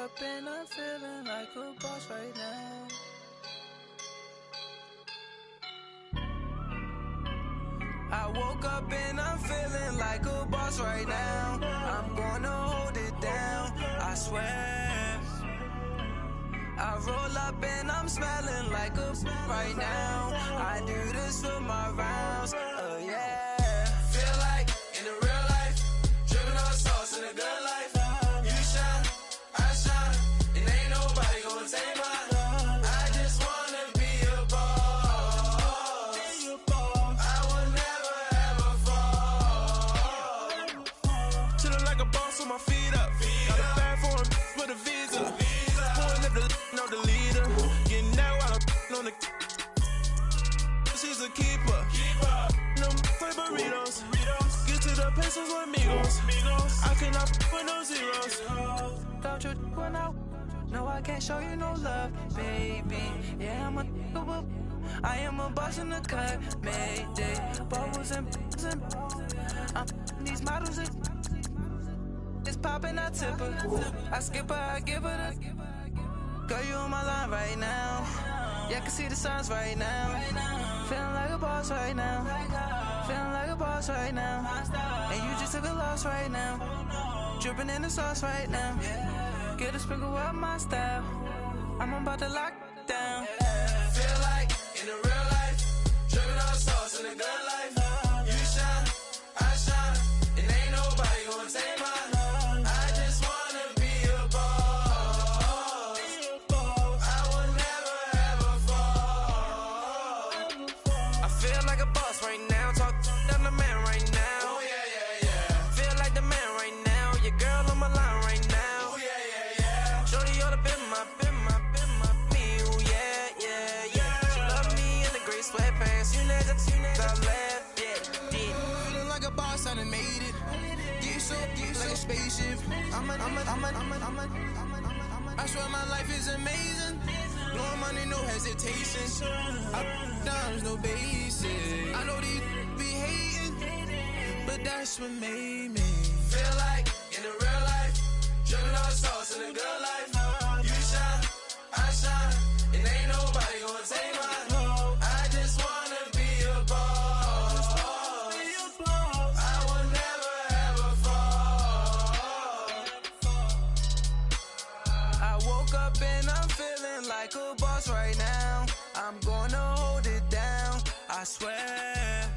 up and I'm feeling like a boss right now. I woke up and I'm feeling like a boss right now. I'm gonna hold it down, I swear. I roll up and I'm smelling like a right now. I do this for my rounds, yeah. Feel like in the real life, dripping on sauce in a good life. You shine, I shine, and ain't nobody gonna take mine. I just wanna be a boss. I will never ever fall. Chillin' like a boss with my feet up. Got a bag for him with a visa. Pulling up the no the leader. Getting that while I'm on the. She's a keeper. No play burritos. Get to the pesos with amigos. I cannot put no zeros. Don't you run out? No, I can't show you no love, baby. Yeah, I am a boss in the cut. Mayday, bubbles and these models. It's poppin', I tip her. I skip her, I give her the. Girl, you on my line right now. Yeah, I can see the signs right now. Feeling like a boss right now. Feeling like a boss right now. And you just took a loss right now. Dripping in the sauce right now. Get a sprinkle up my style. I'm about to lock down. Feel like in the real life, dripping on sauce in the good life. You shine, I shine, and ain't nobody gonna take mine. I just wanna be a boss. I will never ever fall. I feel like a boss right now. Talk down the man right now. Oh yeah. Feel like the man right now. Your girl on my line right now. Oh yeah. Shorty oughta been my me. Oh yeah. She love me in the gray sweatpants. You never left, yeah. Feeling like a boss, I done made it. Get so like a spaceship. I swear my life is amazing. Blowing money, no hesitation. Dimes, no basic. I know these be hating, but that's what made me feel like in the real life, dripping on sauce in the good life. You shine, I shine, and ain't nobody gonna take mine. I just wanna be a boss. I will never ever fall. I woke up and I'm feeling like a boss right now. I'm gonna hold it down, I swear.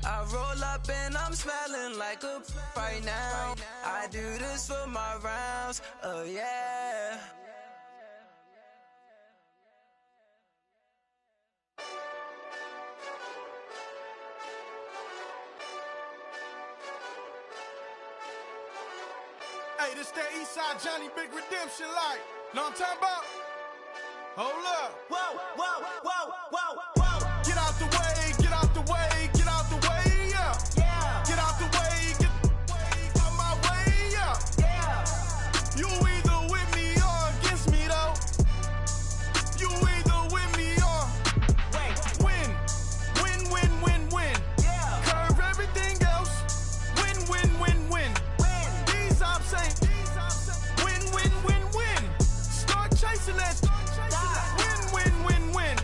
I roll up and I'm smelling like a right now. I do this for my rounds, yeah. Hey, this that Eastside Johnny Big Redemption like. Know what I'm talking about? Hold up. Whoa. Get out the way, get out the way, get out the way, yeah. Get out the way, get out my way, yeah. You either with me or against me though. You either with me or win. Curve everything else. Win. These ops ain't win. Start chasing that. Win.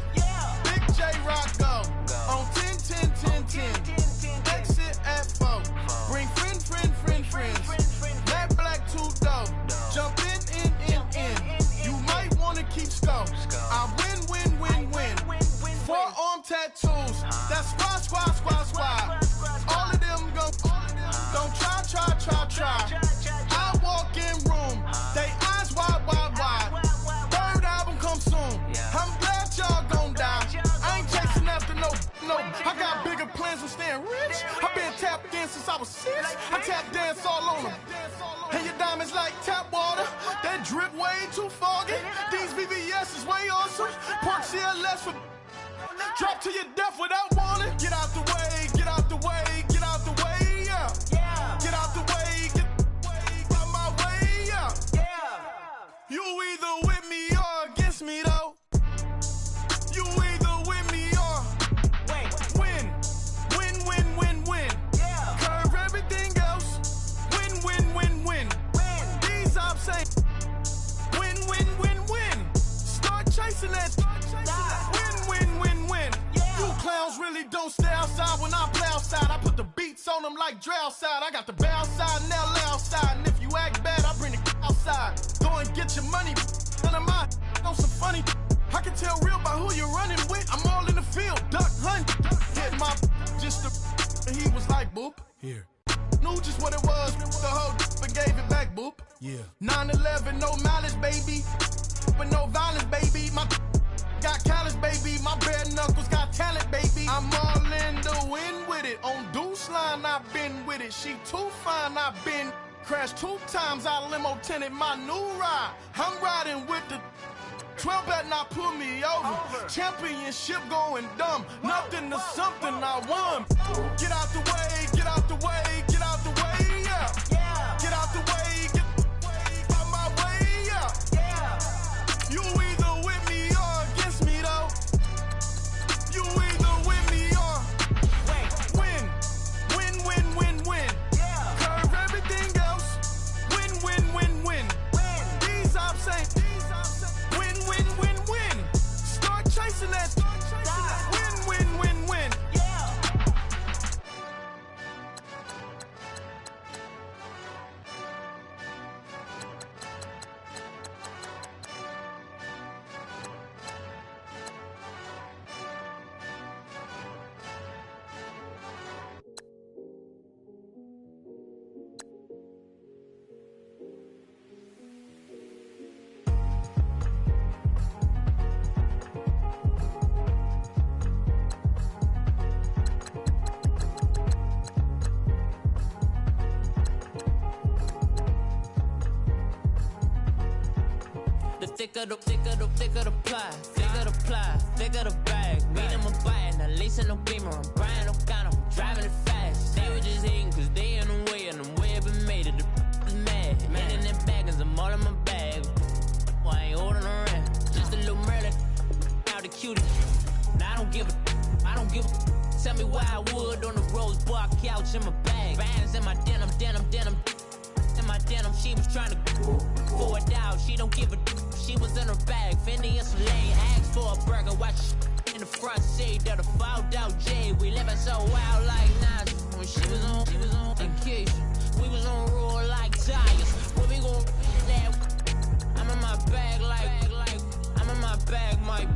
Big J Rock go on 10. Exit at 4. Bring friends. Matt Black 2 dough. Jump in. You might wanna keep score. I win. Forearm tattoos. That's squad. All of them go. Don't try. I walk in room. They eyes wide. Third album come soon. I'm glad y'all gon' die. I ain't chasing after no. I got bigger plans than staying rich. I've been tapped in since I was 6. I tap dance all on them. And your diamonds like tap water. That drip way too foggy. These VVS is way awesome. Pork CLS for drop to your death without warning. Get out the way, yeah. Get out the way, get out my way, yeah. You either with me or against me though. You either with me or win. Curve everything else. Win. These ops ain't like Dre outside. I got the bow side and LA outside. And if you act bad, I bring the outside. Go and get your money. None of my know some funny. I can tell real by who you're running with. I'm all in the field, duck hunt. Hit my just and he was like, boop. Here. Knew just what it was. The whole and gave it back, boop. Yeah. 9/11, no malice, baby. But no violence, baby. My got callous, baby. My bare knuckles got talent, baby. I'm all in the wind with it. On Deuce line, I've been with it. She too fine, I've been crashed 2 times. I limo tinted my new ride. I'm riding with the 12 better not pull me over. Championship going dumb. Nothing to something I won. Get out the way, get out the way, get out the way, yeah. Get out the way, get out my way, yeah. You either with me or against me, though. You either with me or win. Win, win, win, win. Curve everything else. Win, win, win, win. These ops ain't. Win, win, win, win. Start chasing that. Win, win, win, win. Thicker the pie, thicker the bag. Meet them a buy and lease in no beamer. I'm Brian O'Connor, I'm driving it fast. They were just hating cause they in the way and the way I've been made it. The is mad. Man in them baggins, I'm all in my bag. Well, I ain't holding around. Just a little Merlin, out the cutie. Now I don't give a. Tell me why I would on the rose bar couch in my bag. Bands in my denim. In my denim, she was trying to for it out. She don't give a. She was in her bag, Fendi and Soleil. Asked for a burger, watch in the front seat of the fouled out J. We living so wild like Nas. When she was on vacation, we was on roll like tires. When we gon' that, I'm in my bag like I'm in my bag, Mike.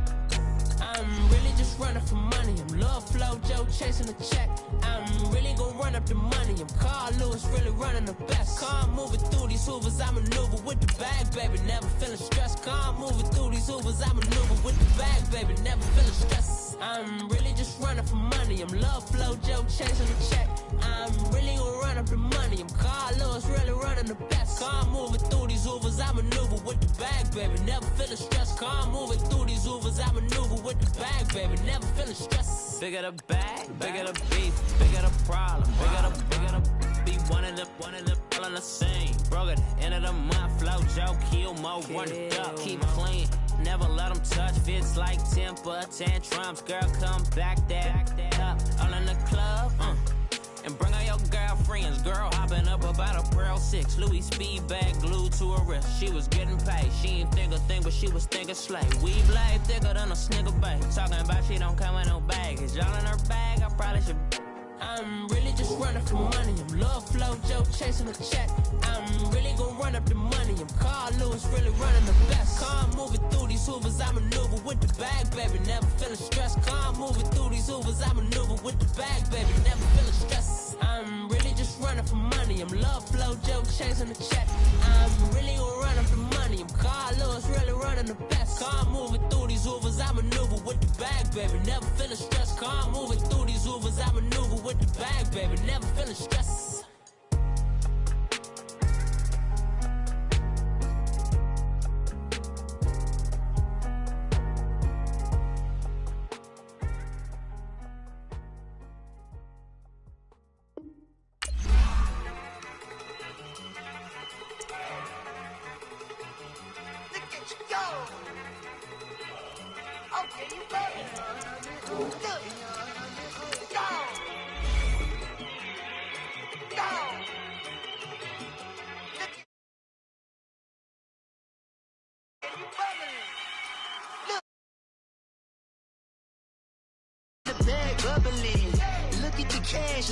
I'm really just running for money. I'm Love Flow Joe chasing the check. I'm really gon' run up the money. I'm Carl Lewis, really running the best. Car moving through these hoovers, I maneuver with the bag, baby. Never feeling stressed. Car moving through these hoovers, I maneuver with the bag, baby. Never feeling stressed. I'm really just running for money. I'm Love Flow Joe chasing the check. I'm really gon' run up the money. I'm Carl Lewis, really running the best. Car moving through these hoovers, I maneuver with the bag, baby. Never feeling stressed. Car moving through these hoovers, I maneuver with the bag, baby. Never feeling stressed. Bigger the bag, bigger the beef, bigger the problem, bigger the be one of the all in the same. Broke at the end of the month, Flow Joe, kill mo, run it up, keep clean. Never let them touch, fits like temper tantrums. Girl, come back that up, all in the club, and bring all your girlfriends. Girl hopping up about a Pearl 6 Louis speed bag glued to her wrist. She was getting paid, she ain't think a thing, but she was thinking slay. We blade thicker than a snicker bag. Talking about she don't come with no baggage. Y'all in her bag, I probably should. I'm really just running for money. I'm Love Flow Joe chasing the check. I'm really gon' run up the money. I'm Carl Lewis, really running the best. Car moving through these hoovers, I maneuver with the bag, baby. Never feeling stressed. Car moving through these hoovers, I maneuver with the bag, baby. Never feeling stressed. I'm really just running for money. I'm Love Flow Joe chasing the check. I'm really gon' run up the money. I'm Carl Lewis, really running the best. Car moving through these hoovers, I maneuver with the bag, baby. Never feeling stressed. Car moving through these hoovers, I maneuver with the bag, baby. Never feeling stressed.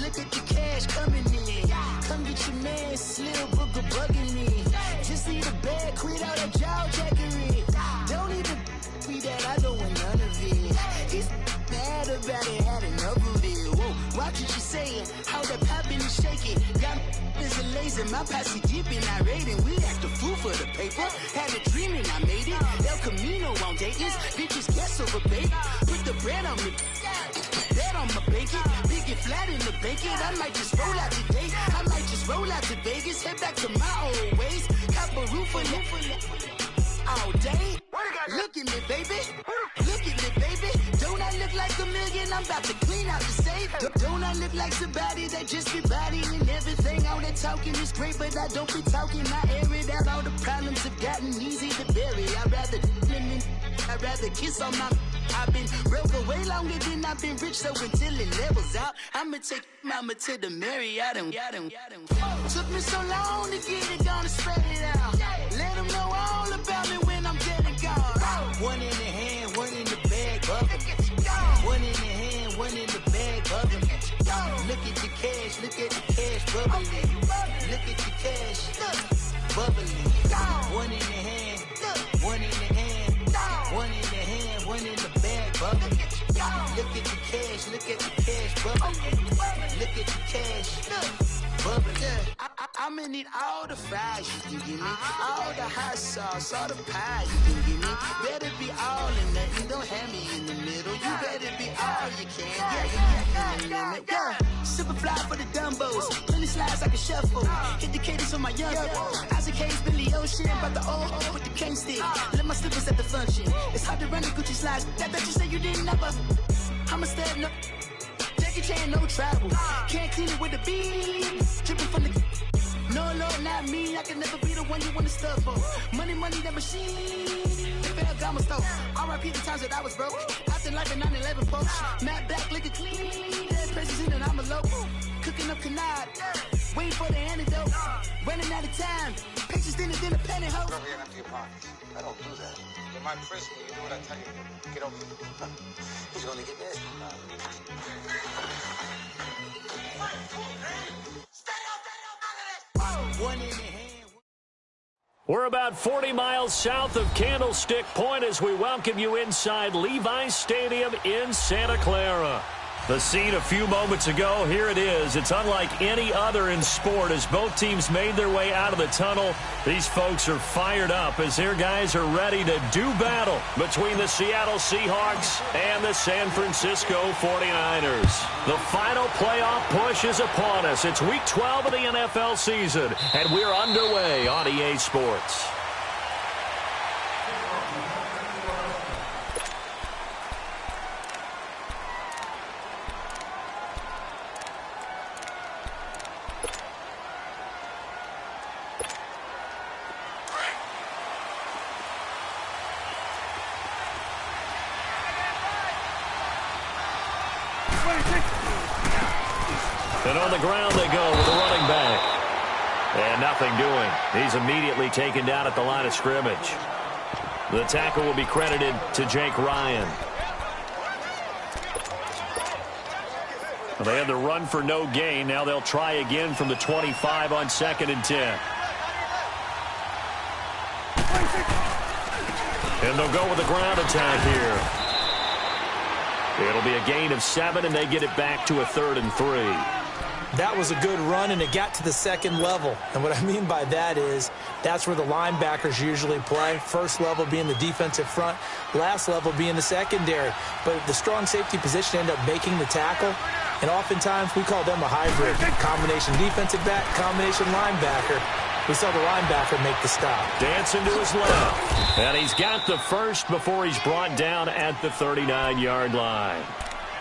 Look at the cash coming in. Ladies in my posse deep and irate, and we act a fool for the paper. Had a dream and I made it. El Camino on Dayton's. Bitches guess over bait. Put the bread on me. That on my bacon. Big it flat in the bacon. I might just roll out today. I might just roll out to Vegas. Head back to my old ways. Cop a roof for all day. Look at me, baby. Look at me, baby. Don't I look like a million? I'm about to clean out the safe. Don't I look like somebody that just be bodying everything? All that talking is great, but I don't be talking. I air it out. All the problems have gotten easy to bury. I'd rather kiss on my. I've been broke for way longer than I've been rich, so until it levels out, I'ma take mama to the Marriott and took me so long to get it, gonna spread it out. Let them know all about me when I'm dead and gone. One in the hand, one in the bag, bubbling. One in the hand, one in the bag, bubbling. Look at the cash, look at the cash, bubbling. Look at the cash, bubbling. One in the hand, one in the hand, one in the hand, one in the bag, bubbling. Look at the cash, look at the cash, bubbling. Look at the cash, bubbling. I'ma need all the fries you can give me, all the hot sauce, all the pie you can give me. Better be all in nothing, don't have me in the middle. You better be all you can. Yeah. Super fly for the Dumbos, plenty slides like a shuffle. Hit the cadence on my young Isaac Hayes, Billy Ocean, about the old with the cane stick. Let my slippers at the function. It's hard to run the Gucci slides. That bet you say you didn't never. I'm a step no. Jackie Chan, no travel. Can't clean it with the beat. Dripping from the. No, Lord, not me. I can never be the one you want to stuff for. Money, that machine. Ferragamo stove. R.I.P. the times that I was broke. Acting like a 9/11 post. Matte black, liquor clean. Dead presents in an envelope. Cooking up canard. Waiting for the antidote. Running out of time. Pictures in a penny hole. Rub your empty pocket. I don't do that. In my prison, you do what I tell you. Get over it. He's gonna get this. One in the hand. We're about 40 miles south of Candlestick Point as we welcome you inside Levi's Stadium in Santa Clara. The scene a few moments ago, here it is. It's unlike any other in sport as both teams made their way out of the tunnel. These folks are fired up as their guys are ready to do battle between the Seattle Seahawks and the San Francisco 49ers. The final playoff push is upon us. It's Week 12 of the NFL season, and we're underway on EA Sports. And on the ground they go with the running back. And nothing doing. He's immediately taken down at the line of scrimmage. The tackle will be credited to Jake Ryan. Well, they had the run for no gain. Now they'll try again from the 25 on 2nd and 10. And they'll go with the ground attack here. It'll be a gain of 7, and they get it back to a 3rd and 3. That was a good run, and it got to the second level. And what I mean by that is that's where the linebackers usually play. First level being the defensive front, last level being the secondary. But the strong safety position ended up making the tackle, and oftentimes we call them a hybrid. Combination defensive back, combination linebacker. We saw the linebacker make the stop. Dancing to his left. And he's got the first before he's brought down at the 39-yard line.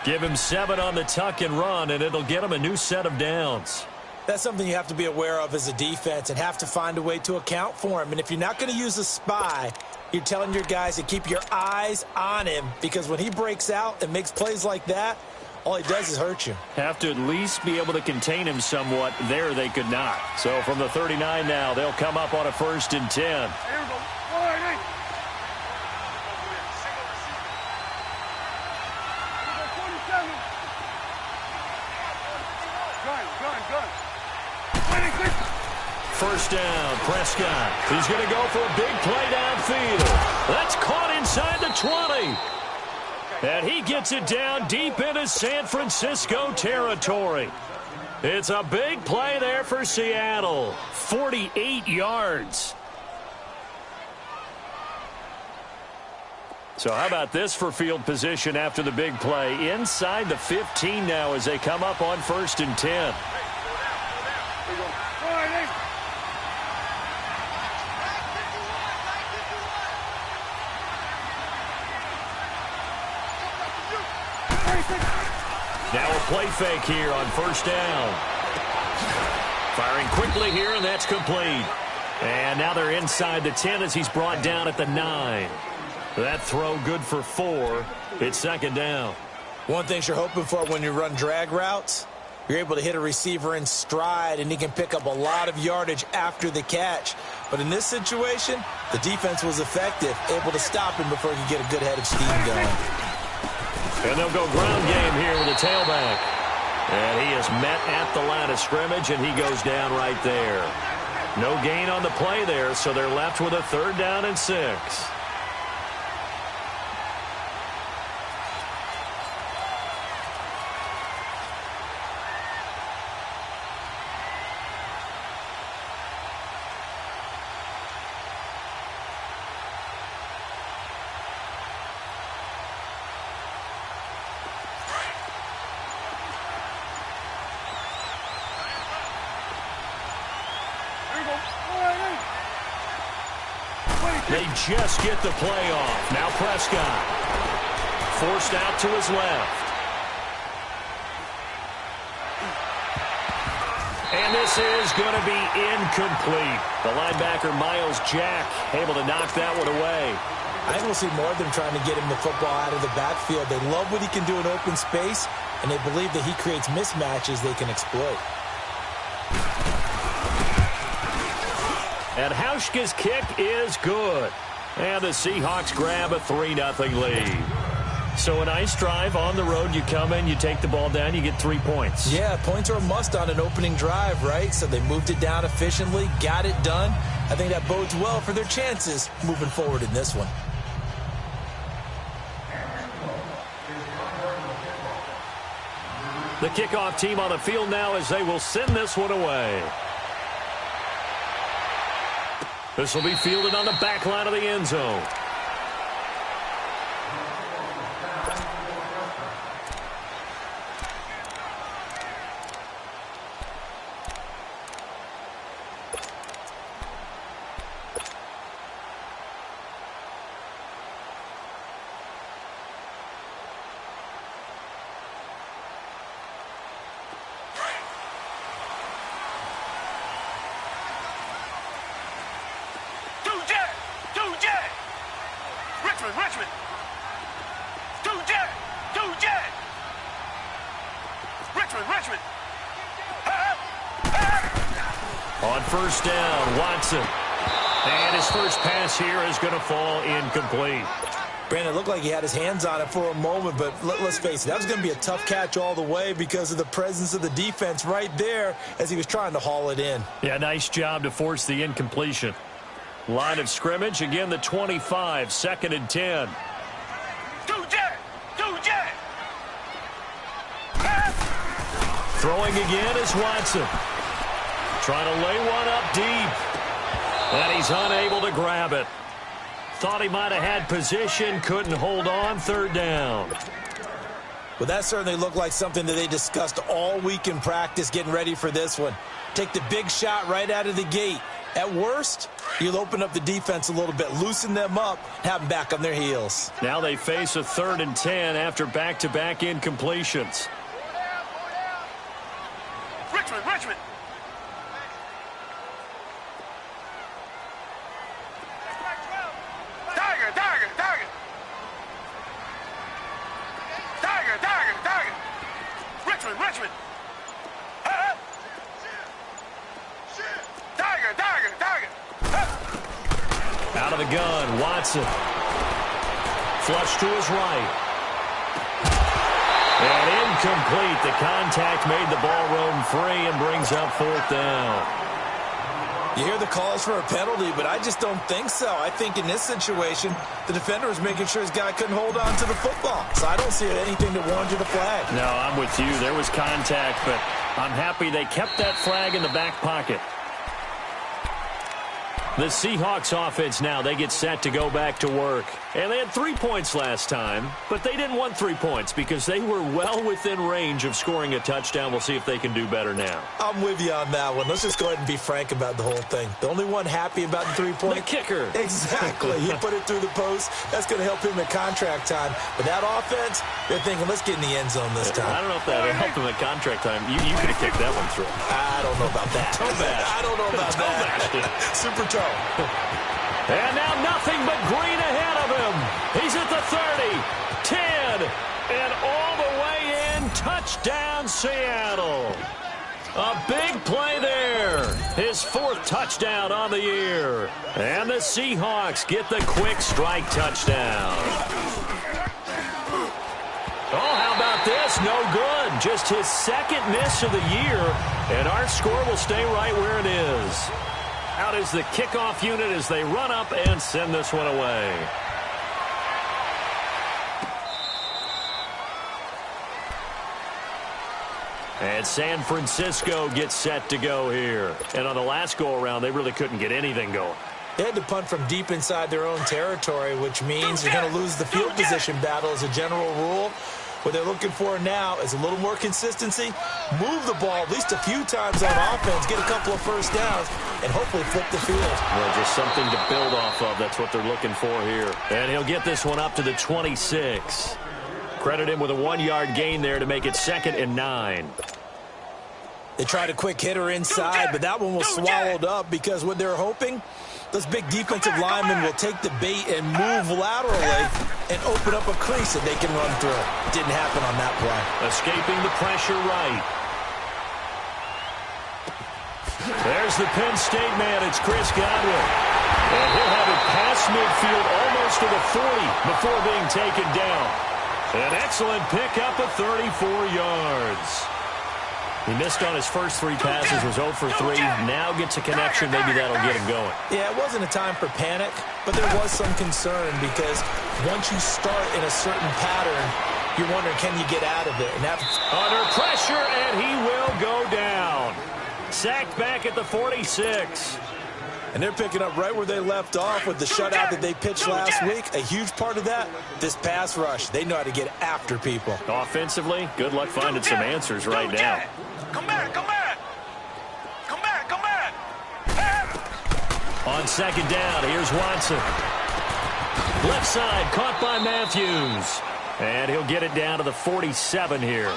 Give him 7 on the tuck and run, and it'll get him a new set of downs. That's something you have to be aware of as a defense and have to find a way to account for him. And if you're not going to use a spy, you're telling your guys to keep your eyes on him, because when he breaks out and makes plays like that, all he does is hurt you. Have to at least be able to contain him somewhat. There they could not. So from the 39 now, they'll come up on a 1st and 10. First down, Prescott. He's going to go for a big play downfield. That's caught inside the 20. And he gets it down deep into San Francisco territory. It's a big play there for Seattle. 48 yards. So how about this for field position after the big play? Inside the 15 now as they come up on 1st and 10. Now a play fake here on 1st down. Firing quickly here, and that's complete. And now they're inside the 10 as he's brought down at the 9. That throw good for 4. It's 2nd down. One thing you're hoping for when you run drag routes, you're able to hit a receiver in stride, and he can pick up a lot of yardage after the catch. But in this situation, the defense was effective, able to stop him before he could get a good head of steam going. And they'll go ground game here with a tailback. And he is met at the line of scrimmage, and he goes down right there. No gain on the play there, so they're left with a 3rd down and 6. They just get the play off. Now Prescott. Forced out to his left. And this is going to be incomplete. The linebacker, Miles Jack, able to knock that one away. I think we'll see more of them trying to get him the football out of the backfield. They love what he can do in open space, and they believe that he creates mismatches they can exploit. And Hauschka's kick is good. And the Seahawks grab a 3-0 lead. So a nice drive on the road. You come in, you take the ball down, you get 3 points. Yeah, points are a must on an opening drive, right? So they moved it down efficiently, got it done. I think that bodes well for their chances moving forward in this one. The kickoff team on the field now as they will send this one away. This will be fielded on the back line of the end zone. Richmond. Richmond. On 1st down, Watson. And his first pass here is going to fall incomplete. Brandon, it looked like he had his hands on it for a moment, but let's face it, that was going to be a tough catch all the way because of the presence of the defense right there as he was trying to haul it in. Yeah, nice job to force the incompletion. Line of scrimmage, again the 25, 2nd and 10. Throwing again is Watson. Trying to lay one up deep. And he's unable to grab it. Thought he might have had position, couldn't hold on, 3rd down. Well, that certainly looked like something that they discussed all week in practice getting ready for this one. Take the big shot right out of the gate. At worst, you'll open up the defense a little bit, loosen them up, have them back on their heels. Now they face a 3rd and 10 after back-to-back incompletions. Richmond. Tiger. Richmond. Tiger. Out of the gun, Watson. Flush to his right. And incomplete. The contact made the ball roam free and brings up 4th down. You hear the calls for a penalty, but I just don't think so. I think in this situation, the defender was making sure his guy couldn't hold on to the football. So I don't see anything that warranted a flag. No, I'm with you. There was contact, but I'm happy they kept that flag in the back pocket. The Seahawks offense now, they get set to go back to work. And they had 3 points last time, but they didn't want 3 points because they were well within range of scoring a touchdown. We'll see if they can do better now. I'm with you on that one. Let's just go ahead and be frank about the whole thing. The only one happy about the 3-point. The kicker. Exactly. He put it through the post. That's going to help him at contract time. But that offense, they're thinking, let's get in the end zone this time. I don't know if that helped him at contract time. You could have kicked that one through. I don't know about that. Toe bash. I don't know about that. Super toe. And now nothing but green ahead of him. He's at the 30, 10, and all the way in. Touchdown, Seattle. A big play there. His 4th touchdown on the year. And the Seahawks get the quick strike touchdown. Oh, how about this? No good. Just his 2nd miss of the year. And our score will stay right where it is. Out is the kickoff unit as they run up and send this one away. And San Francisco gets set to go here. And on the last go-around, they really couldn't get anything going. They had to punt from deep inside their own territory, which means you're going to lose the field position battle as a general rule. What they're looking for now is a little more consistency, move the ball at least a few times on offense, get a couple of first downs, and hopefully flip the field. Well, just something to build off of. That's what they're looking for here. And he'll get this one up to the 26. Credit him with a 1-yard gain there to make it 2nd and 9. They tried a quick hitter inside, but that one was swallowed up because what they're hoping, those big defensive linemen will take the bait and move laterally and open up a crease that they can run through. Didn't happen on that play. Escaping the pressure right. There's the Penn State man. It's Chris Godwin. And he'll have it past midfield almost to the 40 before being taken down. An excellent pickup of 34 yards. He missed on his first 3 passes, was 0 for 3. Now gets a connection. Maybe that'll get him going. Yeah, it wasn't a time for panic, but there was some concern because once you start in a certain pattern, you're wondering, can you get out of it? And under pressure, and he will go down. Sacked back at the 46. And they're picking up right where they left off with the shutout that they pitched last week. A huge part of that, this pass rush. They know how to get after people. Offensively, good luck finding some answers right now. Come back, come back. Come back, come back. On 2nd down, here's Watson. Left side, caught by Matthews. And he'll get it down to the 47 here.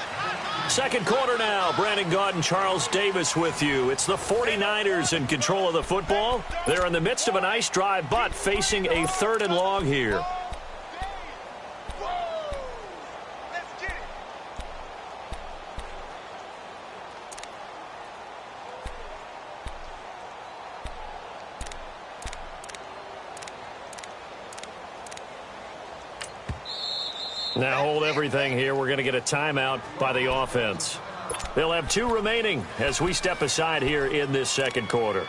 2nd quarter now. Brandon Gaudin and Charles Davis with you. It's the 49ers in control of the football. They're in the midst of a nice drive, but facing a 3rd and long here. Now hold everything here. We're going to get a timeout by the offense. They'll have 2 remaining as we step aside here in this 2nd quarter.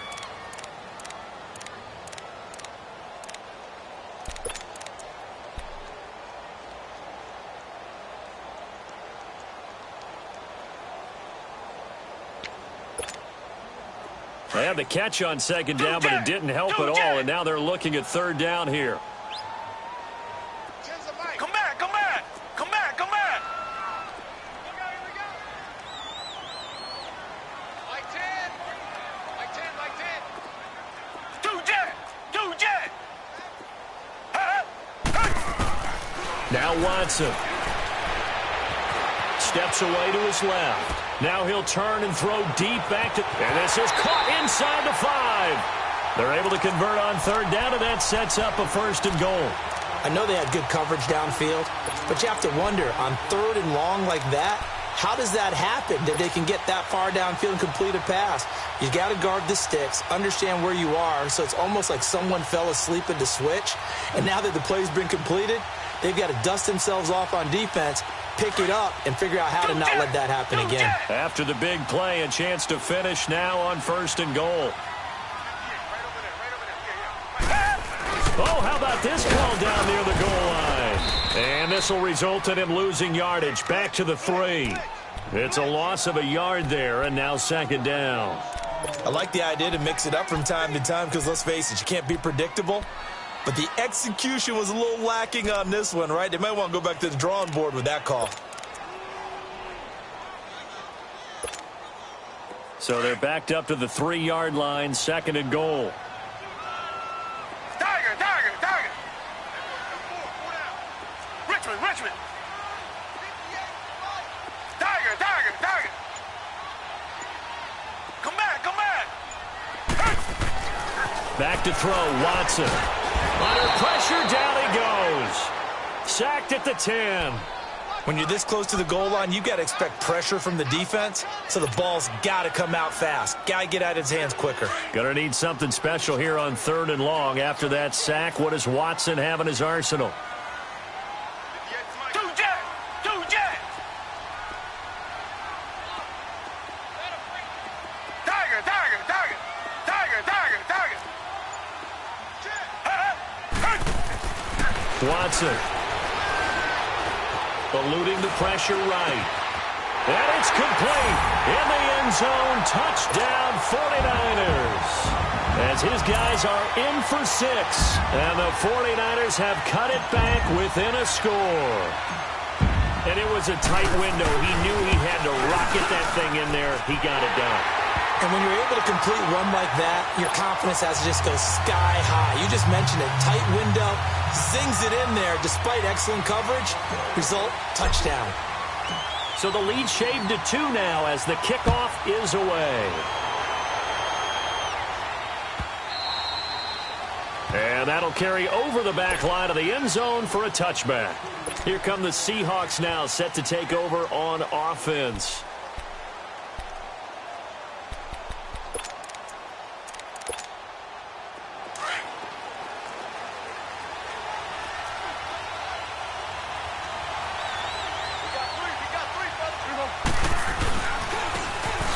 They had the catch on 2nd down, but it didn't help at all, and now they're looking at 3rd down here. Now Watson steps away to his left. Now he'll turn and throw deep back to... And this is caught inside the 5. They're able to convert on 3rd down, and that sets up a 1st and goal. I know they had good coverage downfield, but you have to wonder, on 3rd and long like that, how does that happen, that they can get that far downfield and complete a pass? You got to guard the sticks, understand where you are, so it's almost like someone fell asleep at the switch, and now that the play's been completed, they've got to dust themselves off on defense, pick it up, and figure out how to not let that happen again. After the big play, a chance to finish now on 1st and goal. Oh, how about this call down near the goal line? And this will result in him losing yardage back to the 3. It's a loss of a yard there, and now second down. I like the idea to mix it up from time to time because, let's face it, you can't be predictable. But the execution was a little lacking on this one, right? They might want to go back to the drawing board with that call. So they're backed up to the 3-yard line, second and goal. Tiger. Richmond. Tiger. Come back. Back to throw, Watson. Under pressure, down he goes. Sacked at the 10. When you're this close to the goal line, you got to expect pressure from the defense, so the ball's got to come out fast. Got to get out of his hands quicker. Gonna need something special here on 3rd and long. After that sack, what does Watson have in his arsenal? Two jet. Tiger. Watson. Eluding the pressure right. And it's complete. In the end zone, touchdown 49ers. As his guys are in for 6. And the 49ers have cut it back within a score. And it was a tight window. He knew he had to rocket that thing in there. He got it done. And when you're able to complete one like that, your confidence has to just go sky high. You just mentioned it. Tight window, zings it in there despite excellent coverage. Result, touchdown. So the lead shaved to 2 now as the kickoff is away. And that'll carry over the back line of the end zone for a touchback. Here come the Seahawks now, set to take over on offense.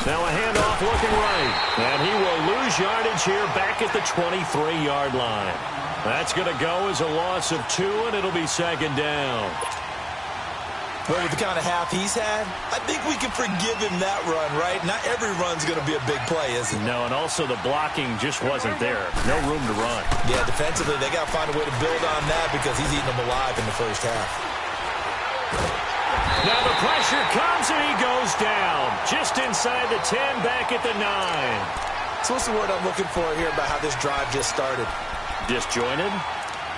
Now a handoff looking right. And he will lose yardage here back at the 23-yard line. That's going to go as a loss of 2, and it'll be second down. Well, with the kind of half he's had, I think we can forgive him that run, right? Not every run's going to be a big play, is it? No, and also the blocking just wasn't there. No room to run. Yeah, defensively, they got to find a way to build on that because he's eating them alive in the first half. Now the pressure comes, and he goes down. Just inside the 10, back at the 9. So what's the word I'm looking for here about how this drive just started? Disjointed?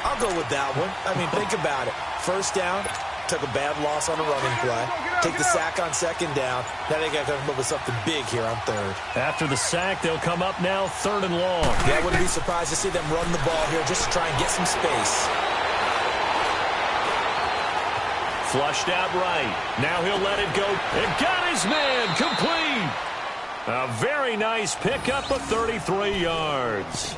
I'll go with that one. I mean, think about it. First down, took a bad loss on a running play. Take the sack on second down. Now they got to come up with something big here on 3rd. After the sack, they'll come up now 3rd and long. Yeah, I wouldn't be surprised to see them run the ball here just to try and get some space. Flushed out right. Now he'll let it go. And got his man complete. A very nice pickup of 33 yards.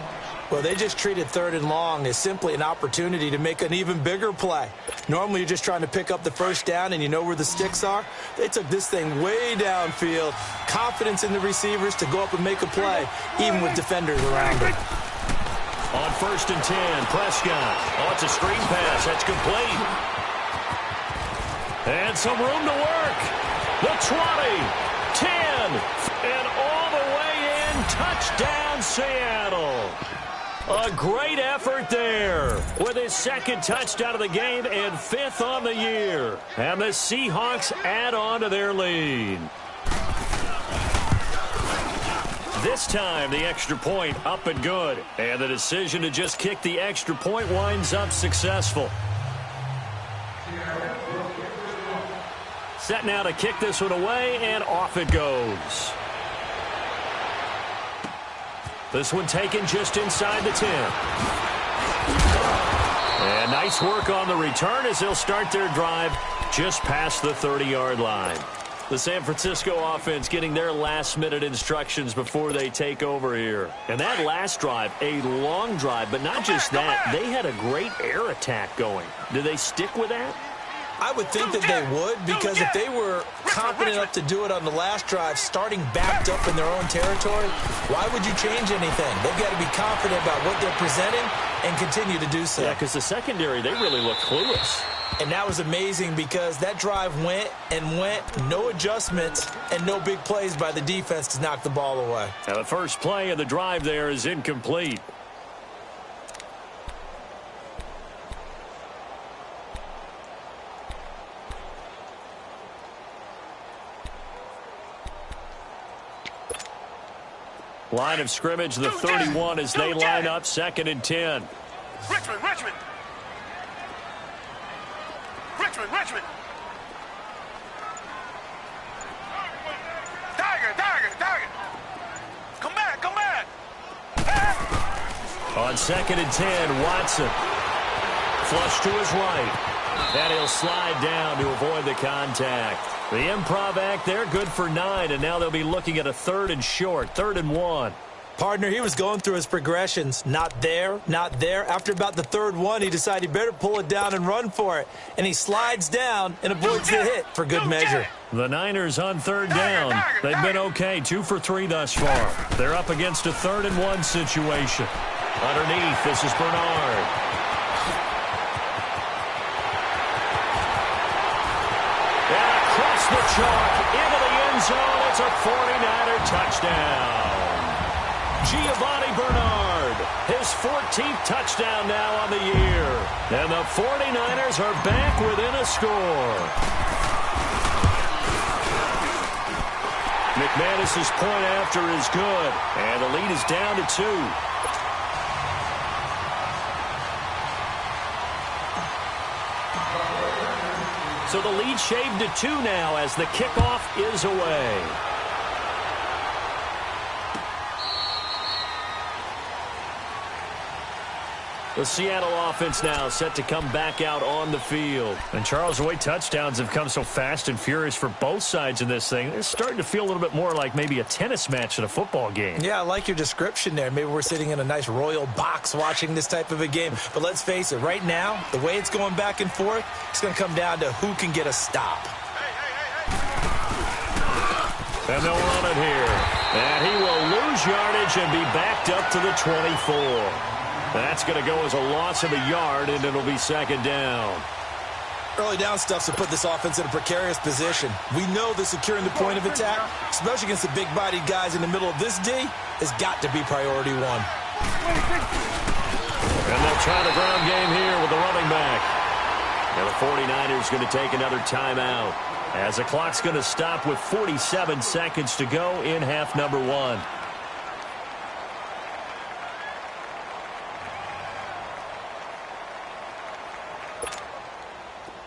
Well, they just treated 3rd and long as simply an opportunity to make an even bigger play. Normally, you're just trying to pick up the first down and you know where the sticks are. They took this thing way downfield. Confidence in the receivers to go up and make a play, even with defenders around them. On 1st and 10, Prescott. Oh, it's a screen pass. That's complete. And some room to work. The 20, 10, and all the way in. Touchdown, Seattle. A great effort there with his 2nd touchdown of the game and 5th on the year. And the Seahawks add on to their lead. This time, the extra point up and good. And the decision to just kick the extra point winds up successful. Set now to kick this one away, and off it goes. This one taken just inside the 10. And nice work on the return as they'll start their drive just past the 30-yard line. The San Francisco offense getting their last-minute instructions before they take over here. And that last drive, a long drive, but not just that. They had a great air attack going. Do they stick with that? I would think that they would, because if they were confident enough to do it on the last drive, starting backed up in their own territory, why would you change anything? They've got to be confident about what they're presenting and continue to do so. Yeah, because the secondary, they really look clueless. And that was amazing because that drive went and went, no adjustments and no big plays by the defense to knock the ball away. Now the first play of the drive there is incomplete. Line of scrimmage, the 31 as they line up, 2nd and 10. Richmond. Tiger. Come back. On 2nd and 10, Watson. Flush to his right. And he'll slide down to avoid the contact. The improv act there, good for 9, and now they'll be looking at a 3rd and short, 3rd and 1. Partner, he was going through his progressions. Not there. After about the 3rd one, he decided he better pull it down and run for it. And he slides down and avoids the hit for good measure. The Niners on 3rd down. They've been okay, 2 for 3 thus far. They're up against a 3rd and 1 situation. Underneath, this is Bernard. And across the chalk, into the end zone, it's a 49er touchdown. Giovanni Bernard, his 14th touchdown now on the year. And the 49ers are back within a score. McManus's point after is good, and the lead is down to 2. So the lead shaved to 2 now as the kickoff is away. The Seattle offense now set to come back out on the field. And Charles, the way touchdowns have come so fast and furious for both sides of this thing, it's starting to feel a little bit more like maybe a tennis match at a football game. Yeah, I like your description there. Maybe we're sitting in a nice royal box watching this type of a game. But let's face it, right now, the way it's going back and forth, it's going to come down to who can get a stop. And they'll run it here. And he will lose yardage and be backed up to the 24. That's going to go as a loss of a yard, and it'll be 2nd down. Early down stuff to put this offense in a precarious position. We know that securing the point of attack, especially against the big-bodied guys in the middle of this D, has got to be priority 1. And they'll try the ground game here with the running back. And the 49ers going to take another timeout as the clock's going to stop with 47 seconds to go in half number 1.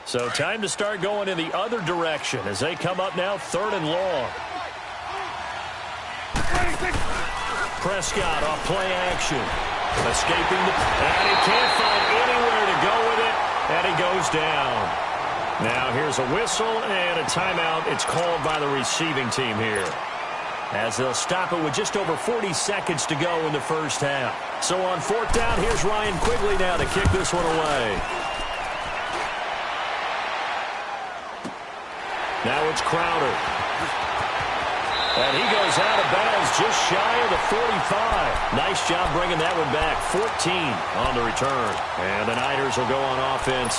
So time to start going in the other direction as they come up now 3rd and long. Prescott off play action. Escaping and he can't find anywhere to go with it, and he goes down. Now here's a whistle and a timeout. It's called by the receiving team here, as they'll stop it with just over 40 seconds to go in the first half. So on 4th down, here's Ryan Quigley now to kick this one away. Now it's Crowder. And he goes out of bounds just shy of the 45. Nice job bringing that one back. 14 on the return. And the Niners will go on offense.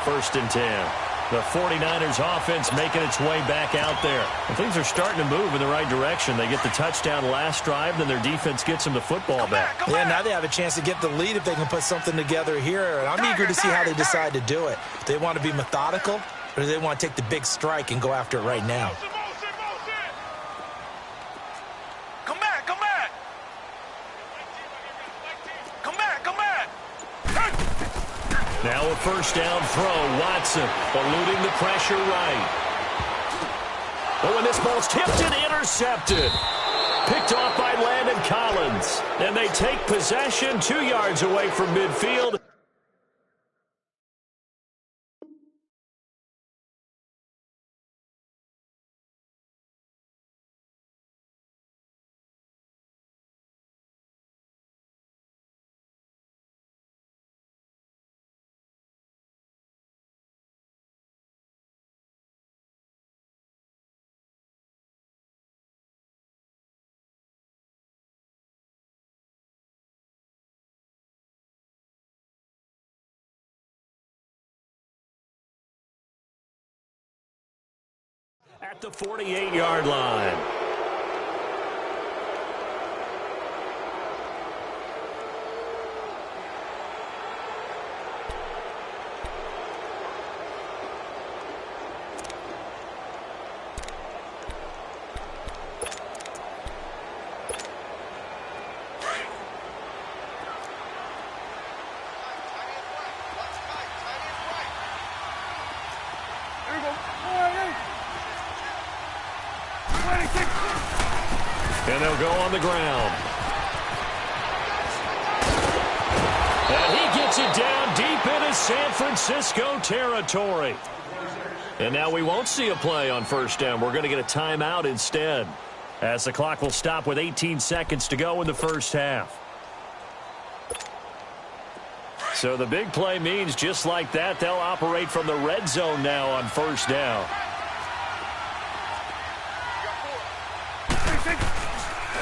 1st and 10. The 49ers offense making its way back out there. And things are starting to move in the right direction. They get the touchdown last drive, then their defense gets them the football back. Yeah, now they have a chance to get the lead if they can put something together here. And I'm eager to see how they decide to do it. Do they want to be methodical, or do they want to take the big strike and go after it right now? Come back. Now a 1st down throw. Watson eluding the pressure right. Oh, and this ball's tipped and intercepted. Picked off by Landon Collins. And they take possession 2 yards away from midfield. At the 48-yard line. And they'll go on the ground. And he gets it down deep into San Francisco territory. And now we won't see a play on first down. We're going to get a timeout instead, as the clock will stop with 18 seconds to go in the first half. So the big play means just like that, they'll operate from the red zone now on first down.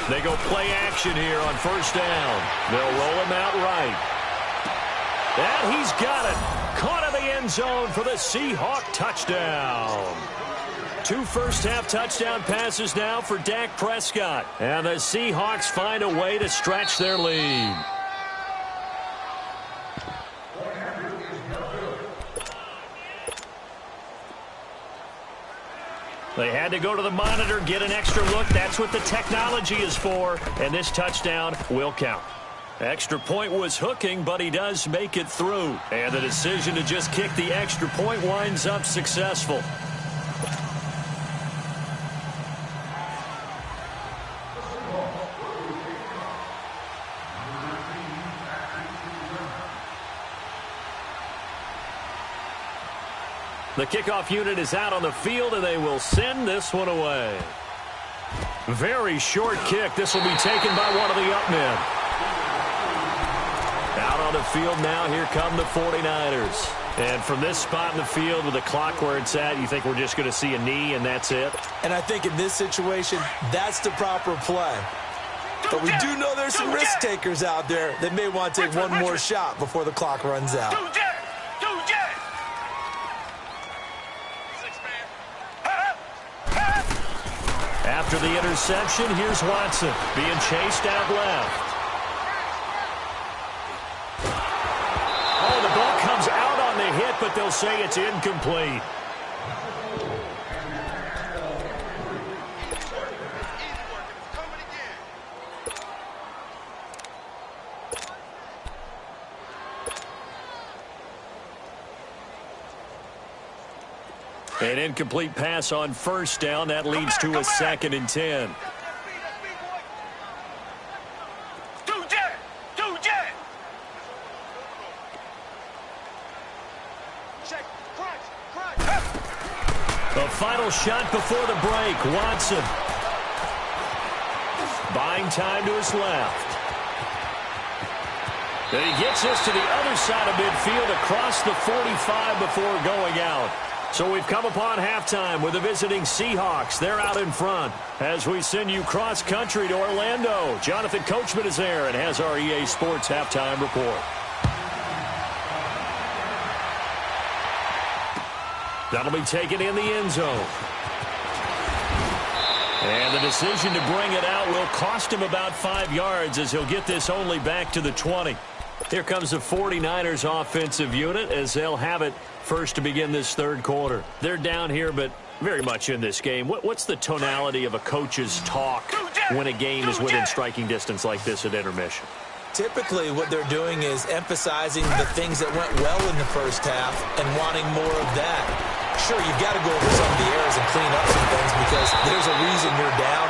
They go play action here on first down. They'll roll him out right. And he's got it. Caught in the end zone for the Seahawk touchdown. 2 first-half touchdown passes now for Dak Prescott. And the Seahawks find a way to stretch their lead. They had to go to the monitor, get an extra look. That's what the technology is for. And this touchdown will count. Extra point was hooking, but he does make it through. And the decision to just kick the extra point winds up successful. The kickoff unit is out on the field, and they will send this one away. Very short kick. This will be taken by one of the up men. Out on the field now, here come the 49ers. And from this spot in the field with the clock where it's at, you think we're just going to see a knee and that's it? And I think in this situation, that's the proper play. But we do know there's some risk takers out there that may want to take one more shot before the clock runs out. After the interception, here's Watson being chased out left. Oh, the ball comes out on the hit, but they'll say it's incomplete. An incomplete pass on first down. That leads to a 2nd and 10. The final shot before the break. Watson buying time to his left. Then he gets this to the other side of midfield across the 45 before going out. So we've come upon halftime with the visiting Seahawks. They're out in front as we send you cross-country to Orlando. Jonathan Coachman is there and has our EA Sports halftime report. That'll be taken in the end zone. And the decision to bring it out will cost him about 5 yards as he'll get this only back to the 20. Here comes the 49ers offensive unit as they'll have it first to begin this third quarter. They're down here, but very much in this game. What's the tonality of a coach's talk when a game is within striking distance like this at intermission? Typically, what they're doing is emphasizing the things that went well in the first half and wanting more of that. Sure, you've got to go over some of the errors and clean up some things because there's a reason you're down.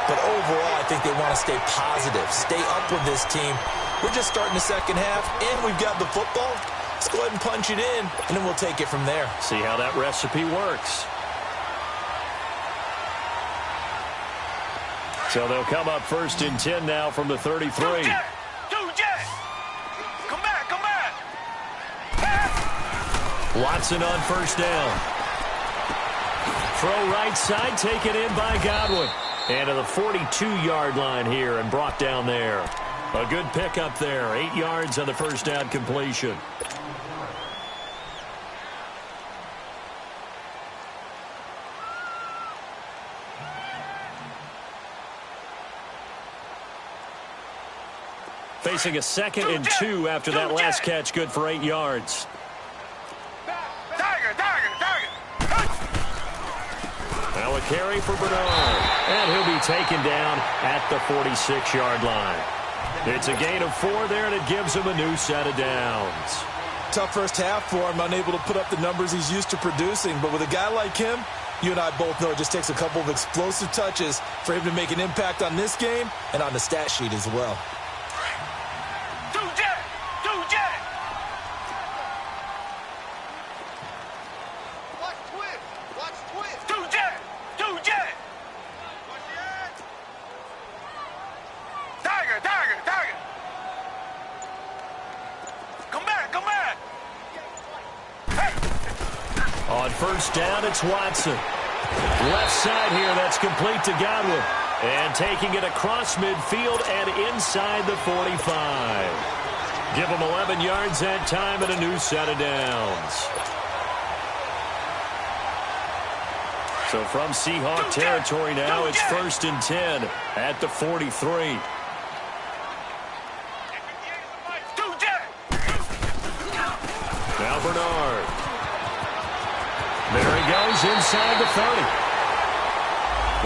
But overall, I think they want to stay positive, stay up with this team. We're just starting the second half, and we've got the football. Let's go ahead and punch it in, and then we'll take it from there. See how that recipe works. So they'll come up 1st and 10 now from the 33. Come back. Watson on first down. Throw right side, taken in by Godwin. And to the 42-yard line here and brought down there. A good pickup there. 8 yards on the first down completion. Facing a 2nd and 2 after that last catch, good for 8 yards. Now a carry for Bernard, and he'll be taken down at the 46-yard line. It's a gain of 4 there, and it gives him a new set of downs. Tough first half for him, unable to put up the numbers he's used to producing. But with a guy like him, you and I both know it just takes a couple of explosive touches for him to make an impact on this game and on the stat sheet as well. On first down, it's Watson. Left side here, that's complete to Godwin. And taking it across midfield and inside the 45. Give him 11 yards that time and a new set of downs. So from Seahawk territory now, it's 1st and 10 at the 43. Now Bernard. There he goes inside the 30.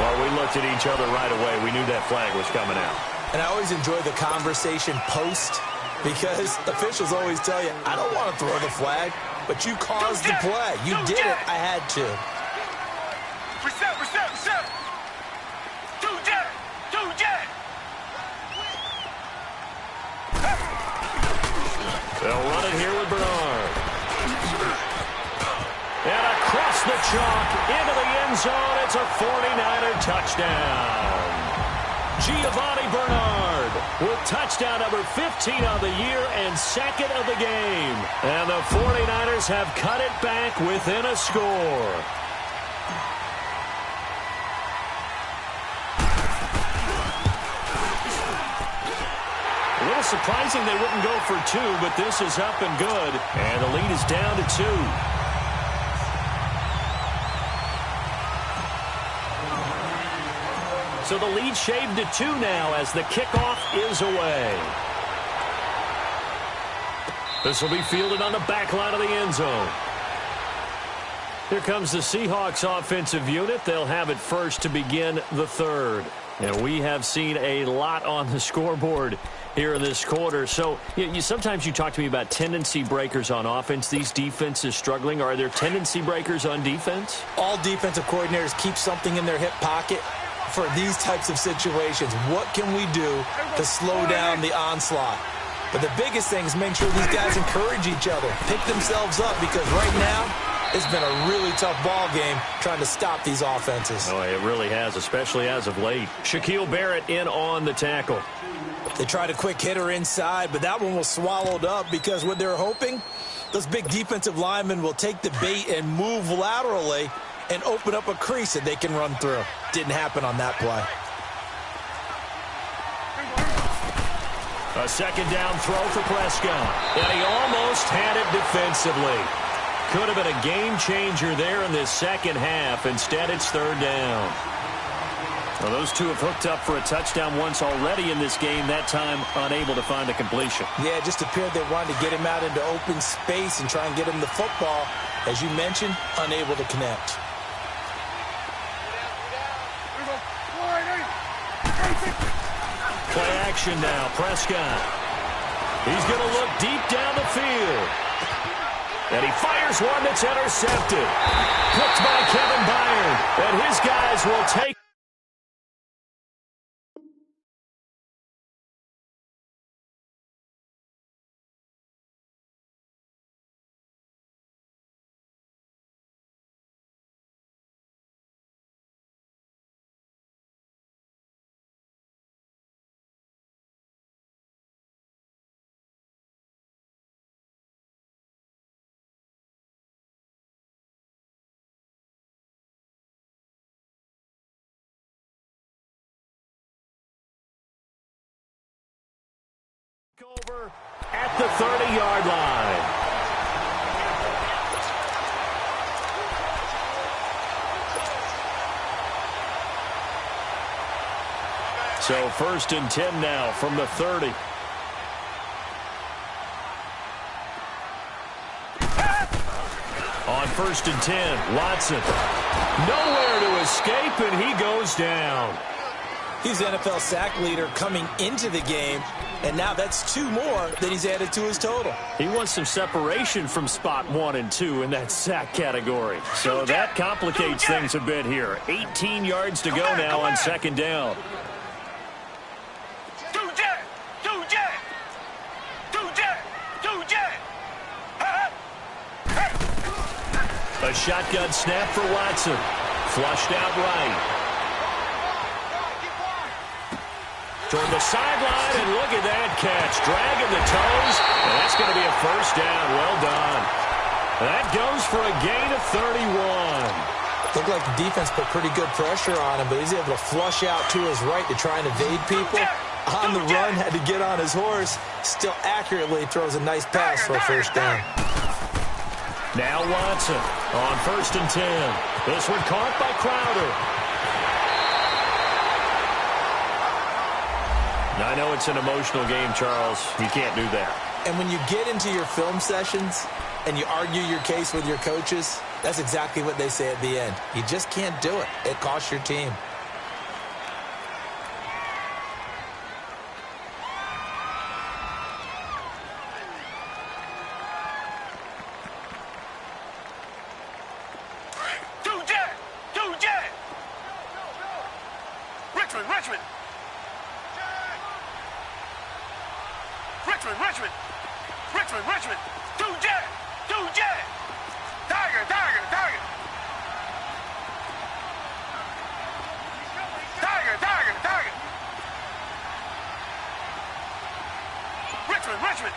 Well, we looked at each other right away. We knew that flag was coming out. And I always enjoy the conversation post because officials always tell you, I don't want to throw the flag, but you caused the play. You did it. I had to. Reset. They'll run it here with Bernard. And across the chalk into the end zone. It's a 49er touchdown. Giovanni Bernard with touchdown number 15 on the year and 2nd of the game. And the 49ers have cut it back within a score. A little surprising they wouldn't go for 2, but this is up and good. And the lead is down to 2. So the lead shaved to 2 now as the kickoff is away. This will be fielded on the back line of the end zone. Here comes the Seahawks offensive unit. They'll have it first to begin the 3rd. And we have seen a lot on the scoreboard here in this quarter. So sometimes you talk to me about tendency breakers on offense. These defenses struggling. Are there tendency breakers on defense? All defensive coordinators keep something in their hip pocket for these types of situations. What can we do to slow down the onslaught? But the biggest thing is make sure these guys encourage each other, pick themselves up, because right now it's been a really tough ball game trying to stop these offenses. Oh, it really has, especially as of late. Shaquille Barrett in on the tackle. They tried a quick hitter inside, but that one was swallowed up because what they're hoping, those big defensive linemen will take the bait and move laterally and open up a crease that they can run through. Didn't happen on that play. A 2nd down throw for Prescott. And he almost had it defensively. Could have been a game changer there in this 2nd half. Instead, it's 3rd down. Well, those two have hooked up for a touchdown once already in this game, that time unable to find a completion. Yeah, it just appeared they wanted to get him out into open space and try and get him the football. As you mentioned, unable to connect. Play action now, Prescott. He's going to look deep down the field. And he fires one that's intercepted. Picked by Kevin Byard. And his guys will take. Over at the 30-yard line. So 1st and 10 now from the 30. On 1st and 10, Watson. Nowhere to escape, and he goes down. He's NFL sack leader coming into the game, and now that's 2 more that he's added to his total. He wants some separation from spot 1 and 2 in that sack category. So that complicates things a bit here. 18 yards to go now on 2nd down. A shotgun snap for Watson. Flushed out right. Toward the sideline, and look at that catch. Dragging the toes, and that's going to be a 1st down. Well done. That goes for a gain of 31. Looked like the defense put pretty good pressure on him, but he's able to flush out to his right to try and evade people. On the run, had to get on his horse. Still accurately throws a nice pass for a 1st down. Now Watson on 1st and 10. This one caught by Crowder. I know it's an emotional game, Charles. You can't do that. And when you get into your film sessions and you argue your case with your coaches, that's exactly what they say at the end. You just can't do it. It costs your team. Richmond, do jet, Tiger, Richmond.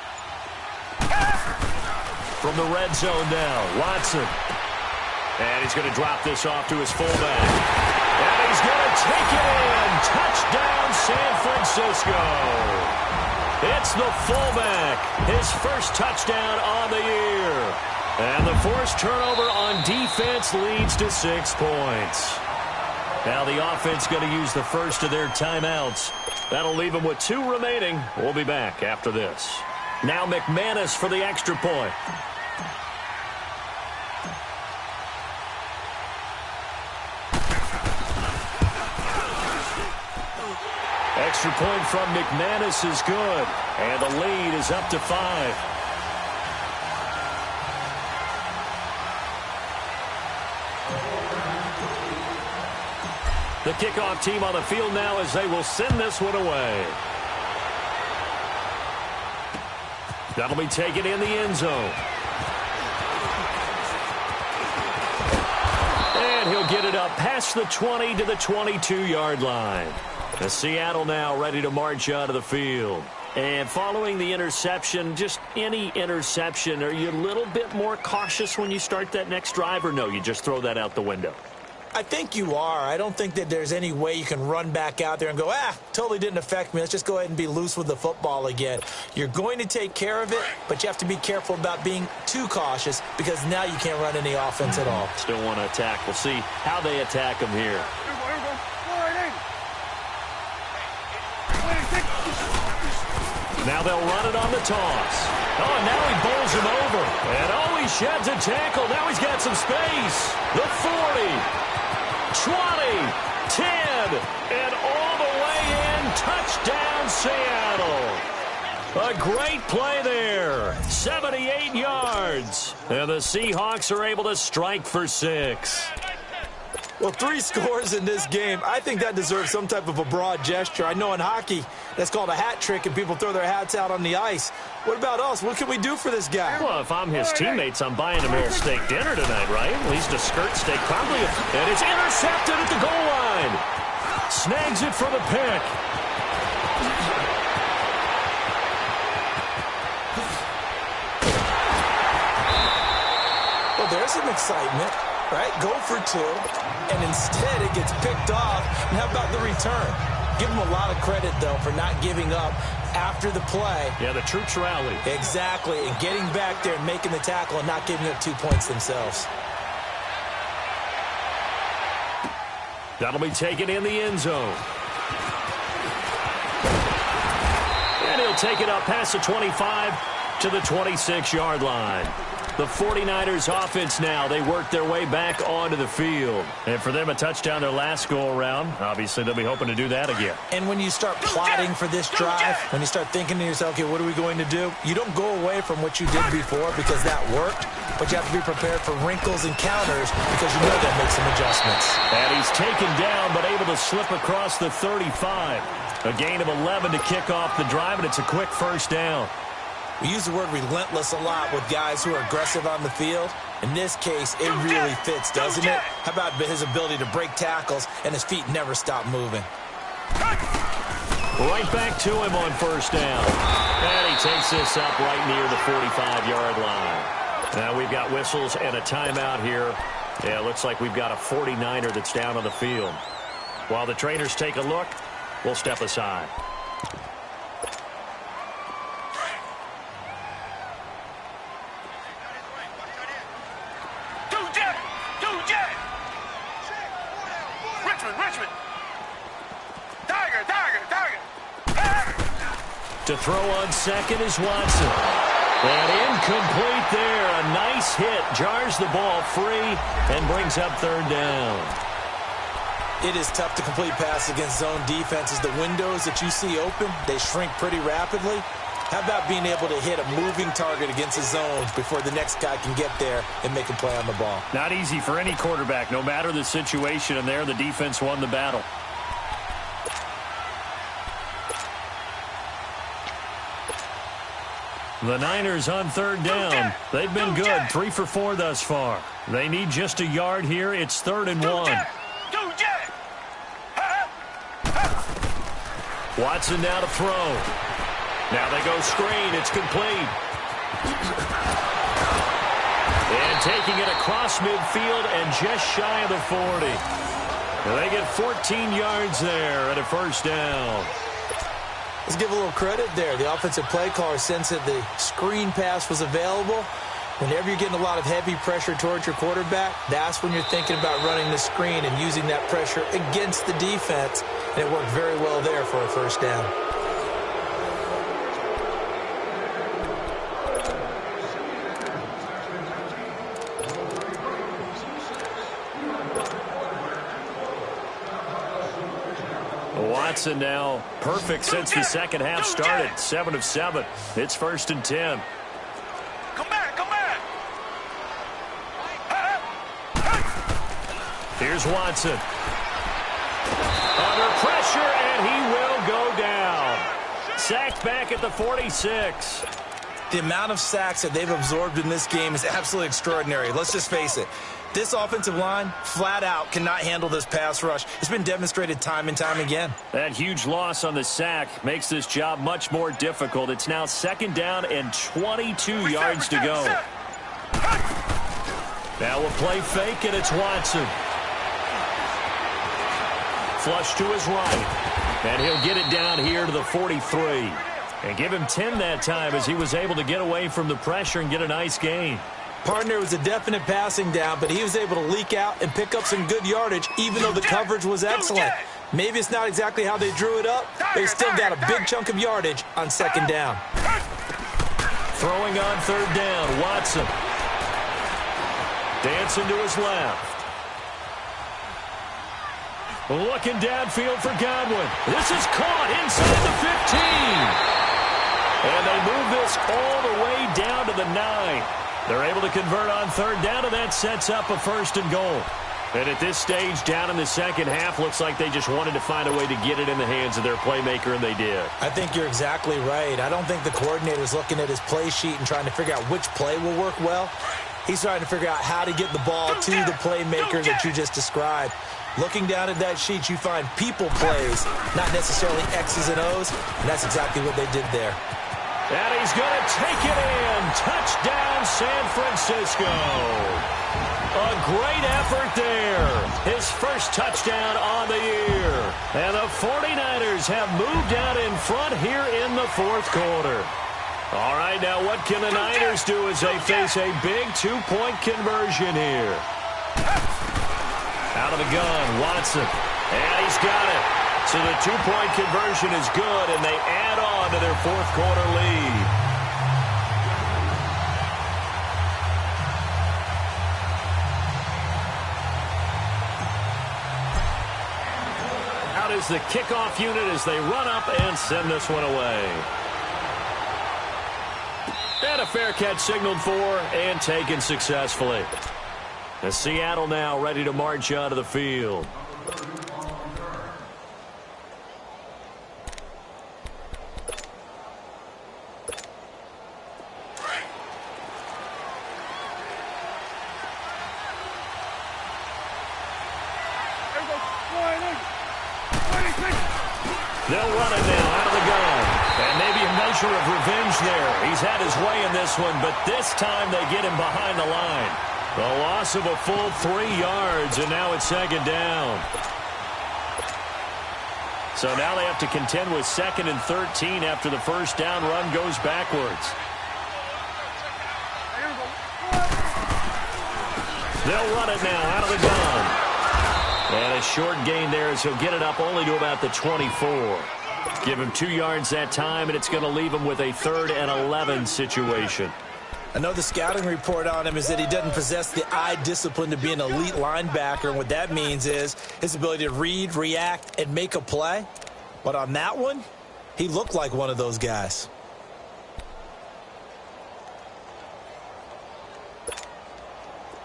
From the red zone now, Watson. And he's going to drop this off to his fullback. And he's going to take it in. Touchdown, San Francisco. It's the fullback. His 1st touchdown on the year. And the forced turnover on defense leads to 6 points. Now the offense going to use the first of their timeouts. That'll leave them with 2 remaining. We'll be back after this. Now McManus for the extra point. Extra point from McManus is good. And the lead is up to 5. The kickoff team on the field now as they will send this one away. That'll be taken in the end zone. And he'll get it up past the 20 to the 22-yard line. The Seattle now ready to march out of the field. And following the interception, just any interception, are you a little bit more cautious when you start that next drive, or no, you just throw that out the window? I think you are. I don't think that there's any way you can run back out there and go, totally didn't affect me. Let's just go ahead and be loose with the football again. You're going to take care of it, but you have to be careful about being too cautious because now you can't run any offense at all. Still want to attack. We'll see how they attack him here. Now they'll run it on the toss. Oh, and now he bowls him over. And he sheds a tackle. Now he's got some space. The 40, 20, 10, and all the way in. Touchdown, Seattle. A great play there. 78 yards. And the Seahawks are able to strike for 6. Well, 3 scores in this game. I think that deserves some type of a broad gesture. I know in hockey, that's called a hat trick, and people throw their hats out on the ice. What about us? What can we do for this guy? Well, if I'm his teammates, I'm buying him a steak dinner tonight, right? At least a skirt steak, probably. And it's intercepted at the goal line. Snags it for the pick. Well, there's some excitement. Right, go for 2, and instead it gets picked off. And how about the return? Give him a lot of credit, though, for not giving up after the play. Yeah, the troops rally. Exactly, and getting back there and making the tackle and not giving up 2 points themselves. That'll be taken in the end zone. And he'll take it up past the 25 to the 26-yard line. The 49ers offense now, they work their way back onto the field. And for them, a touchdown their last go-around. Obviously, they'll be hoping to do that again. And when you start plotting for this drive, when you start thinking to yourself, okay, what are we going to do? You don't go away from what you did before because that worked, but you have to be prepared for wrinkles and counters because you know they'll make some adjustments. And he's taken down, but able to slip across the 35. A gain of 11 to kick off the drive, and it's a quick first down. We use the word relentless a lot with guys who are aggressive on the field. In this case, it really fits, doesn't it? How about his ability to break tackles and his feet never stop moving? Right back to him on first down. And he takes this up right near the 45-yard line. Now we've got whistles and a timeout here. Yeah, it looks like we've got a 49er that's down on the field. While the trainers take a look, we'll step aside. To throw on second is Watson. And incomplete there. A nice hit. Jars the ball free and brings up third down. It is tough to complete passes against zone defenses. The windows that you see open, they shrink pretty rapidly. How about being able to hit a moving target against the zones before the next guy can get there and make a play on the ball? Not easy for any quarterback, no matter the situation. And there, the defense won the battle. The Niners on third down. They've been good, 3 for 4 thus far. They need just a yard here. It's 3rd and 1. Watson now to throw. Now they go screen. It's complete. And taking it across midfield and just shy of the 40. They get 14 yards there and a first down. Let's give a little credit there. The offensive play caller sensed that the screen pass was available. Whenever you're getting a lot of heavy pressure towards your quarterback, that's when you're thinking about running the screen and using that pressure against the defense. And it worked very well there for a first down. Watson now perfect since the second half started. 7 of 7. It's 1st and 10. Come back. Here's Watson. Under pressure, and he will go down. Sacked back at the 46. The amount of sacks that they've absorbed in this game is absolutely extraordinary. Let's just face it. This offensive line, flat out, cannot handle this pass rush. It's been demonstrated time and time again. That huge loss on the sack makes this job much more difficult. It's now 2nd down and 22 yards to go. Now we'll play fake, and it's Watson. Flush to his right. And he'll get it down here to the 43. And give him 10 that time as he was able to get away from the pressure and get a nice gain. Partner was a definite passing down, but he was able to leak out and pick up some good yardage, even though the coverage was excellent. Maybe it's not exactly how they drew it up, but they still got a big chunk of yardage on 2nd down. Throwing on 3rd down, Watson. Dancing to his left. Looking downfield for Godwin. This is caught inside the 15. And they move this all the way down to the 9. They're able to convert on 3rd down, and that sets up a 1st and goal. And at this stage, down in the second half, looks like they just wanted to find a way to get it in the hands of their playmaker, and they did. I think you're exactly right. I don't think the coordinator's looking at his play sheet and trying to figure out which play will work well. He's trying to figure out how to get the ball to the playmaker that you just described. Looking down at that sheet, you find people plays, not necessarily X's and O's, and that's exactly what they did there. And he's going to take it in. Touchdown, San Francisco. A great effort there. His first touchdown on the year. And the 49ers have moved out in front here in the 4th quarter. All right, now what can the Niners do as they face a big 2-point conversion here? Out of the gun, Watson. And he's got it. So the 2-point conversion is good, and they add on to their 4th quarter lead. the kickoff unit as they run up and send this one away. And a fair catch signaled for and taken successfully. The Seattle now ready to march onto the field. They'll run it now out of the gun. And maybe a measure of revenge there. He's had his way in this one, but this time they get him behind the line. The loss of a full 3 yards, and now it's second down. So now they have to contend with 2nd and 13 after the first down run goes backwards. They'll run it now out of the gun. And a short gain there as he'll get it up only to about the 24. Give him 2 yards that time, and it's going to leave him with a 3rd and 11 situation. I know the scouting report on him is that he doesn't possess the eye discipline to be an elite linebacker. And what that means is his ability to read, react, and make a play. But on that one, he looked like one of those guys.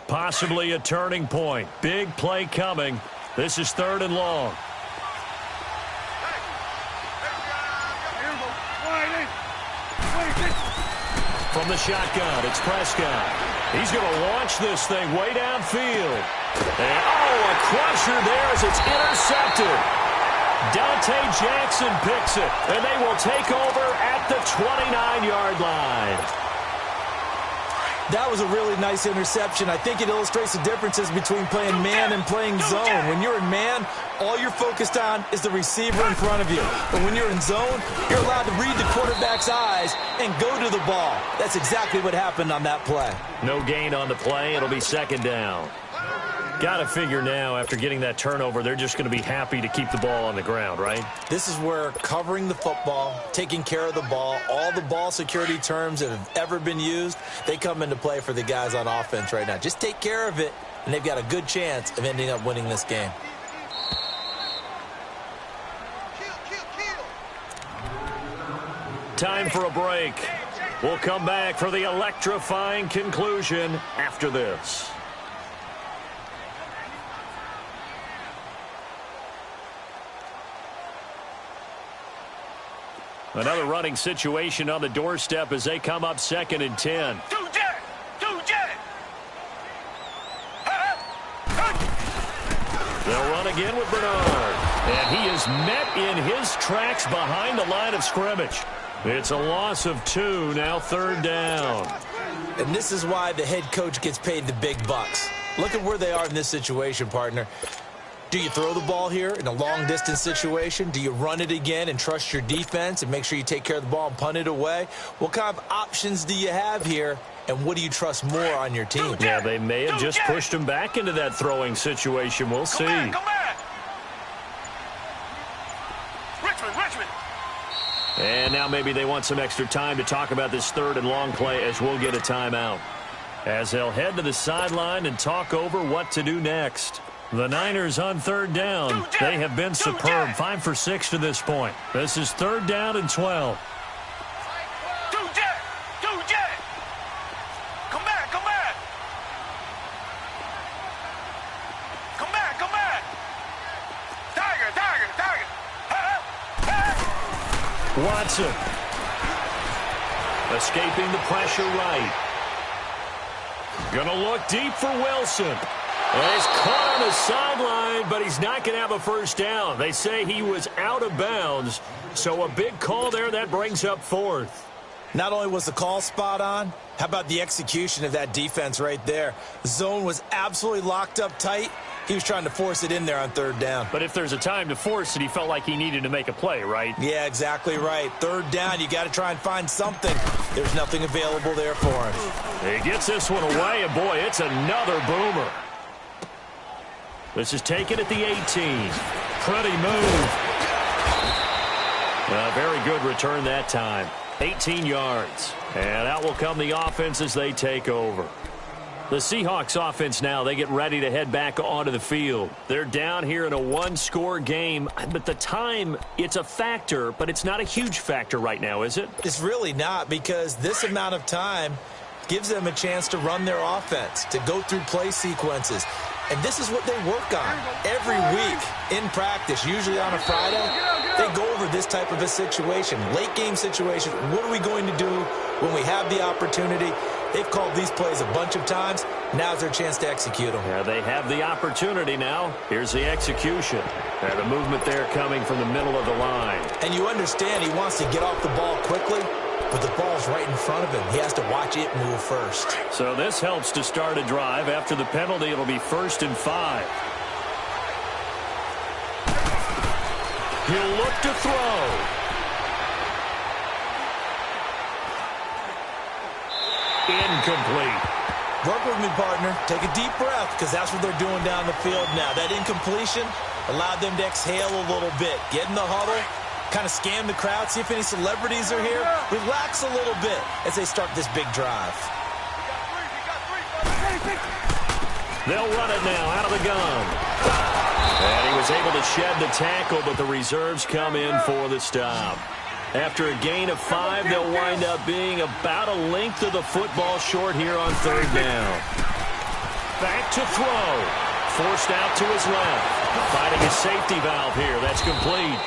Possibly a turning point. Big play coming. This is 3rd and long. From the shotgun, it's Prescott. He's going to launch this thing way downfield. And, a crusher there as it's intercepted. Dante Jackson picks it, and they will take over at the 29-yard line. That was a really nice interception. I think it illustrates the differences between playing man and playing zone. When you're in man, all you're focused on is the receiver in front of you. But when you're in zone, you're allowed to read the quarterback's eyes and go to the ball. That's exactly what happened on that play. No gain on the play. It'll be 2nd down. Got to figure now, after getting that turnover, they're just going to be happy to keep the ball on the ground, right? This is where covering the football, taking care of the ball, all the ball security terms that have ever been used, they come into play for the guys on offense right now. Just take care of it, and they've got a good chance of ending up winning this game. Time for a break. We'll come back for the electrifying conclusion after this. Another running situation on the doorstep as they come up 2nd and 10. They'll run again with Bernard. And he is met in his tracks behind the line of scrimmage. It's a loss of 2, now 3rd down. And this is why the head coach gets paid the big bucks. Look at where they are in this situation, partner. Do you throw the ball here in a long-distance situation? Do you run it again and trust your defense and make sure you take care of the ball and punt it away? What kind of options do you have here, and what do you trust more on your team? Yeah, they may have just pushed him back into that throwing situation. We'll see. Come back. Richmond. And now maybe they want some extra time to talk about this 3rd and long play as we'll get a timeout. As they'll head to the sideline and talk over what to do next. The Niners on 3rd down. They have been superb. 5 for 6 to this point. This is 3rd down and 12. Come back. Tiger. Watson. Escaping the pressure right. Gonna look deep for Wilson. And he's caught on the sideline, but he's not going to have a first down. They say he was out of bounds, so a big call there. That brings up 4th. Not only was the call spot on, how about the execution of that defense right there? The zone was absolutely locked up tight. He was trying to force it in there on 3rd down. But if there's a time to force it, he felt like he needed to make a play, right? Yeah, exactly right. 3rd down, you got to try and find something. There's nothing available there for him. He gets this one away, and boy, it's another boomer. This is taken at the 18. Pretty move. A very good return that time. 18 yards. And out will come the offense as they take over. The Seahawks offense now, they get ready to head back onto the field. They're down here in a one-score game, but the time, it's a factor, but it's not a huge factor right now, is it? It's really not, because this amount of time gives them a chance to run their offense, to go through play sequences. And this is what they work on every week in practice, usually on a Friday. They go over this type of a situation, late-game situation. What are we going to do when we have the opportunity? They've called these plays a bunch of times. Now's their chance to execute them. Yeah, they have the opportunity now. Here's the execution. And the movement there coming from the middle of the line. And you understand he wants to get off the ball quickly, but the ball's right in front of him. He has to watch it move first. So this helps to start a drive. After the penalty, it'll be 1st and 5. He'll look to throw. Incomplete. Work with me, partner. Take a deep breath, because that's what they're doing down the field now. That incompletion allowed them to exhale a little bit. Get in the huddle, kind of scan the crowd, see if any celebrities are here. Relax a little bit as they start this big drive. They'll run it now out of the gun. And he was able to shed the tackle, but the reserves come in for the stop. After a gain of 5, they'll wind up being about a length of the football short here on 3rd down. Back to throw. Forced out to his left. Finding a safety valve here. That's complete.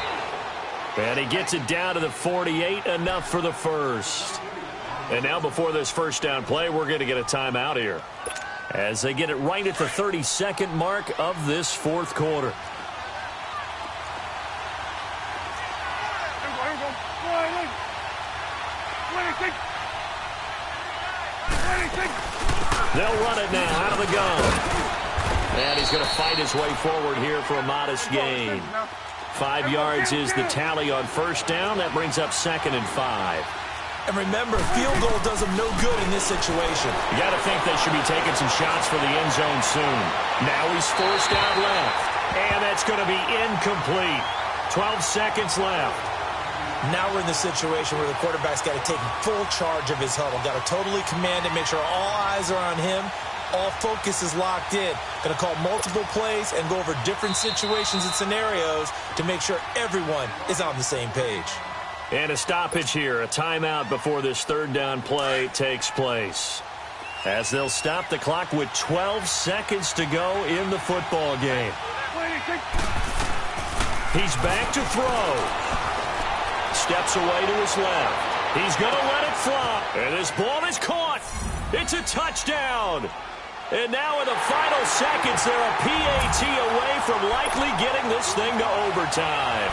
And he gets it down to the 48, enough for the first. And now before this first down play, we're going to get a timeout here, as they get it right at the 32nd mark of this 4th quarter. They'll run it now out of the gun. And he's going to fight his way forward here for a modest gain. 5 yards is the tally on 1st down. That brings up 2nd and 5. And remember, field goal does them no good in this situation. You got to think they should be taking some shots for the end zone soon. Now he's forced out left. And that's going to be incomplete. 12 seconds left. Now we're in the situation where the quarterback's got to take full charge of his huddle. Got to totally command it, make sure all eyes are on him. All focus is locked in. Going to call multiple plays and go over different situations and scenarios to make sure everyone is on the same page. And a stoppage here, a timeout before this 3rd down play takes place, as they'll stop the clock with 12 seconds to go in the football game. He's back to throw. Steps away to his left. He's going to let it fly. And this ball is caught. It's a touchdown. And now in the final seconds, they're a PAT away from likely getting this thing to overtime.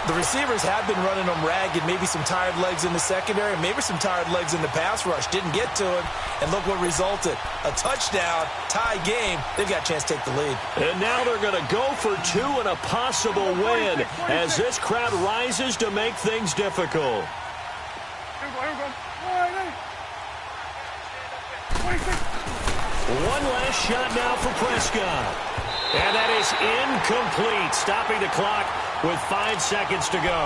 The receivers have been running them ragged, maybe some tired legs in the secondary, maybe some tired legs in the pass rush. Didn't get to him, and look what resulted. A touchdown, tie game. They've got a chance to take the lead. And now they're going to go for 2 and a possible win as this crowd rises to make things difficult. One last shot now for Prescott. And that is incomplete, stopping the clock with 5 seconds to go.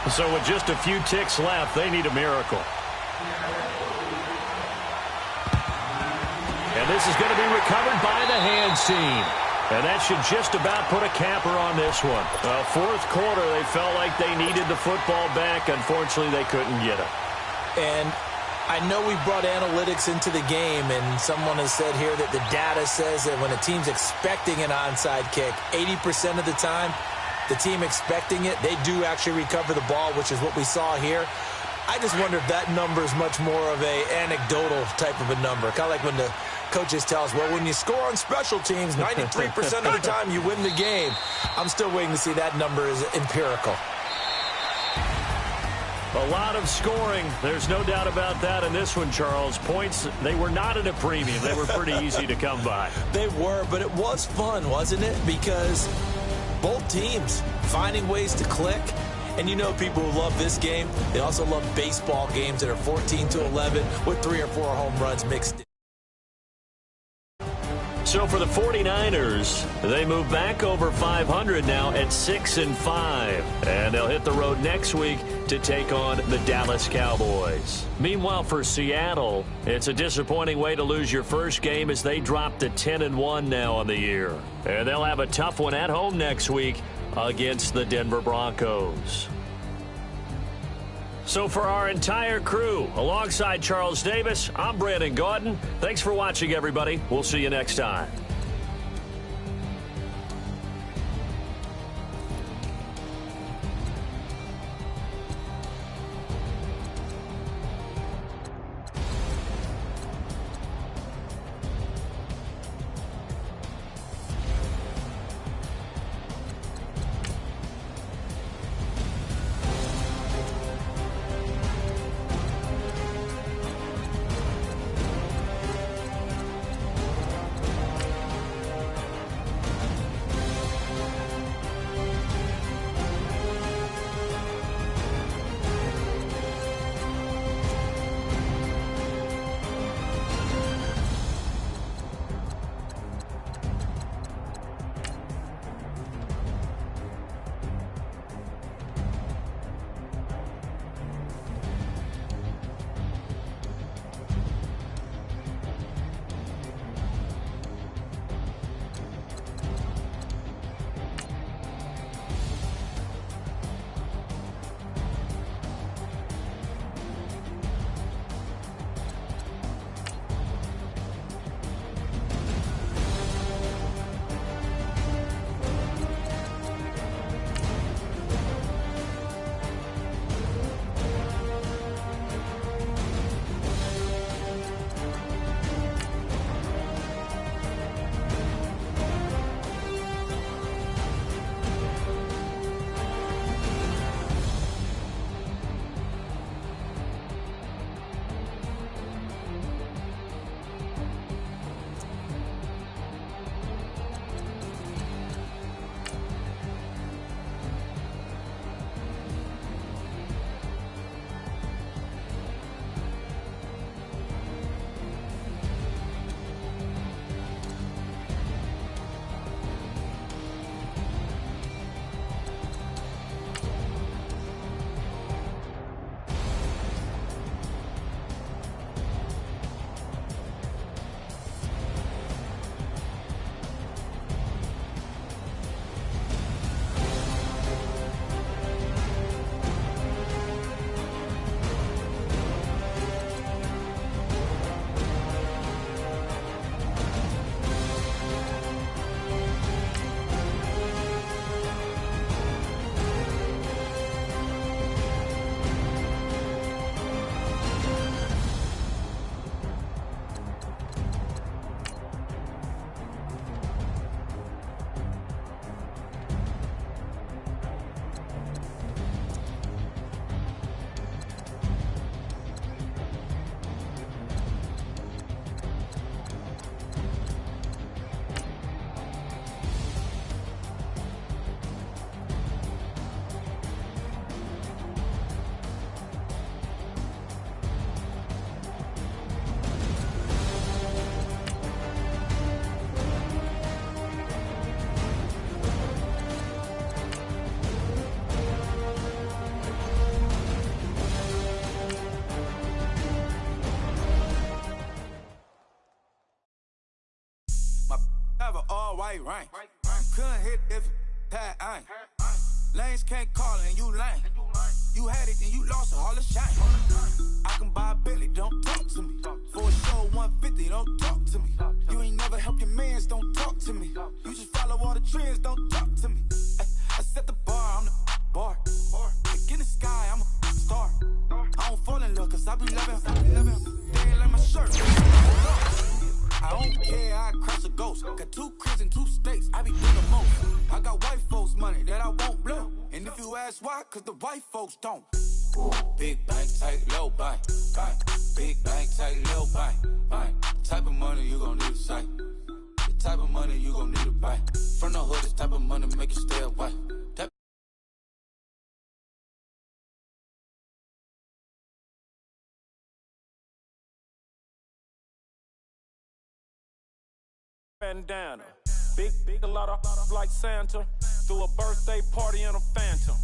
So with just a few ticks left, they need a miracle. And this is going to be recovered by the hands team. And that should just about put a capper on this one. 4th quarter, they felt like they needed the football back. Unfortunately, they couldn't get it. And I know we brought analytics into the game, and someone has said here that the data says that when a team's expecting an onside kick, 80% of the time, the team expecting it, they do actually recover the ball, which is what we saw here. I just wonder if that number is much more of a anecdotal type of a number. Kind of like when the coaches tell us, well, when you score on special teams, 93% of the time you win the game. I'm still waiting to see that number is empirical. A lot of scoring. There's no doubt about that in this one, Charles. Points, they were not at a premium. They were pretty easy to come by. They were, but it was fun, wasn't it? Because both teams finding ways to click. And you know people who love this game, they also love baseball games that are 14-11 with 3 or 4 home runs mixed in. So for the 49ers, they move back over 500 now at 6-5. And they'll hit the road next week to take on the Dallas Cowboys. Meanwhile, for Seattle, it's a disappointing way to lose your first game as they drop to 10-1 now on the year. And they'll have a tough one at home next week against the Denver Broncos. So for our entire crew, alongside Charles Davis, I'm Brandon Gaudin. Thanks for watching, everybody. We'll see you next time. white rain. Couldn't hit if it had ain't. Lanes can't call and you lame. You had it and you lost it, all the shine. I can buy a Bentley, don't talk to me. For a show 150, don't talk to me. You ain't never helped your mans, don't talk to me. You just follow all the trends, don't talk to me. I set the bar, I'm the bar. Like in the sky, I'm a star. I don't fall in love, cause I be loving. They ain't like my shirt. I don't care, I cross a ghost. Got 2 cribs in 2 states, I be doing the most. I got white folks' money that I won't blow. And if you ask why, cause the white folks don't. Big bank, tight, low bank, bank. Big bank, tight, low bank, bank. Type of money you gon' need a sight. The type of money you gon' need to buy. From the hood, this type of money make you stay away. bandana. Big, a lot of like Santa. Threw a birthday party in a Phantom.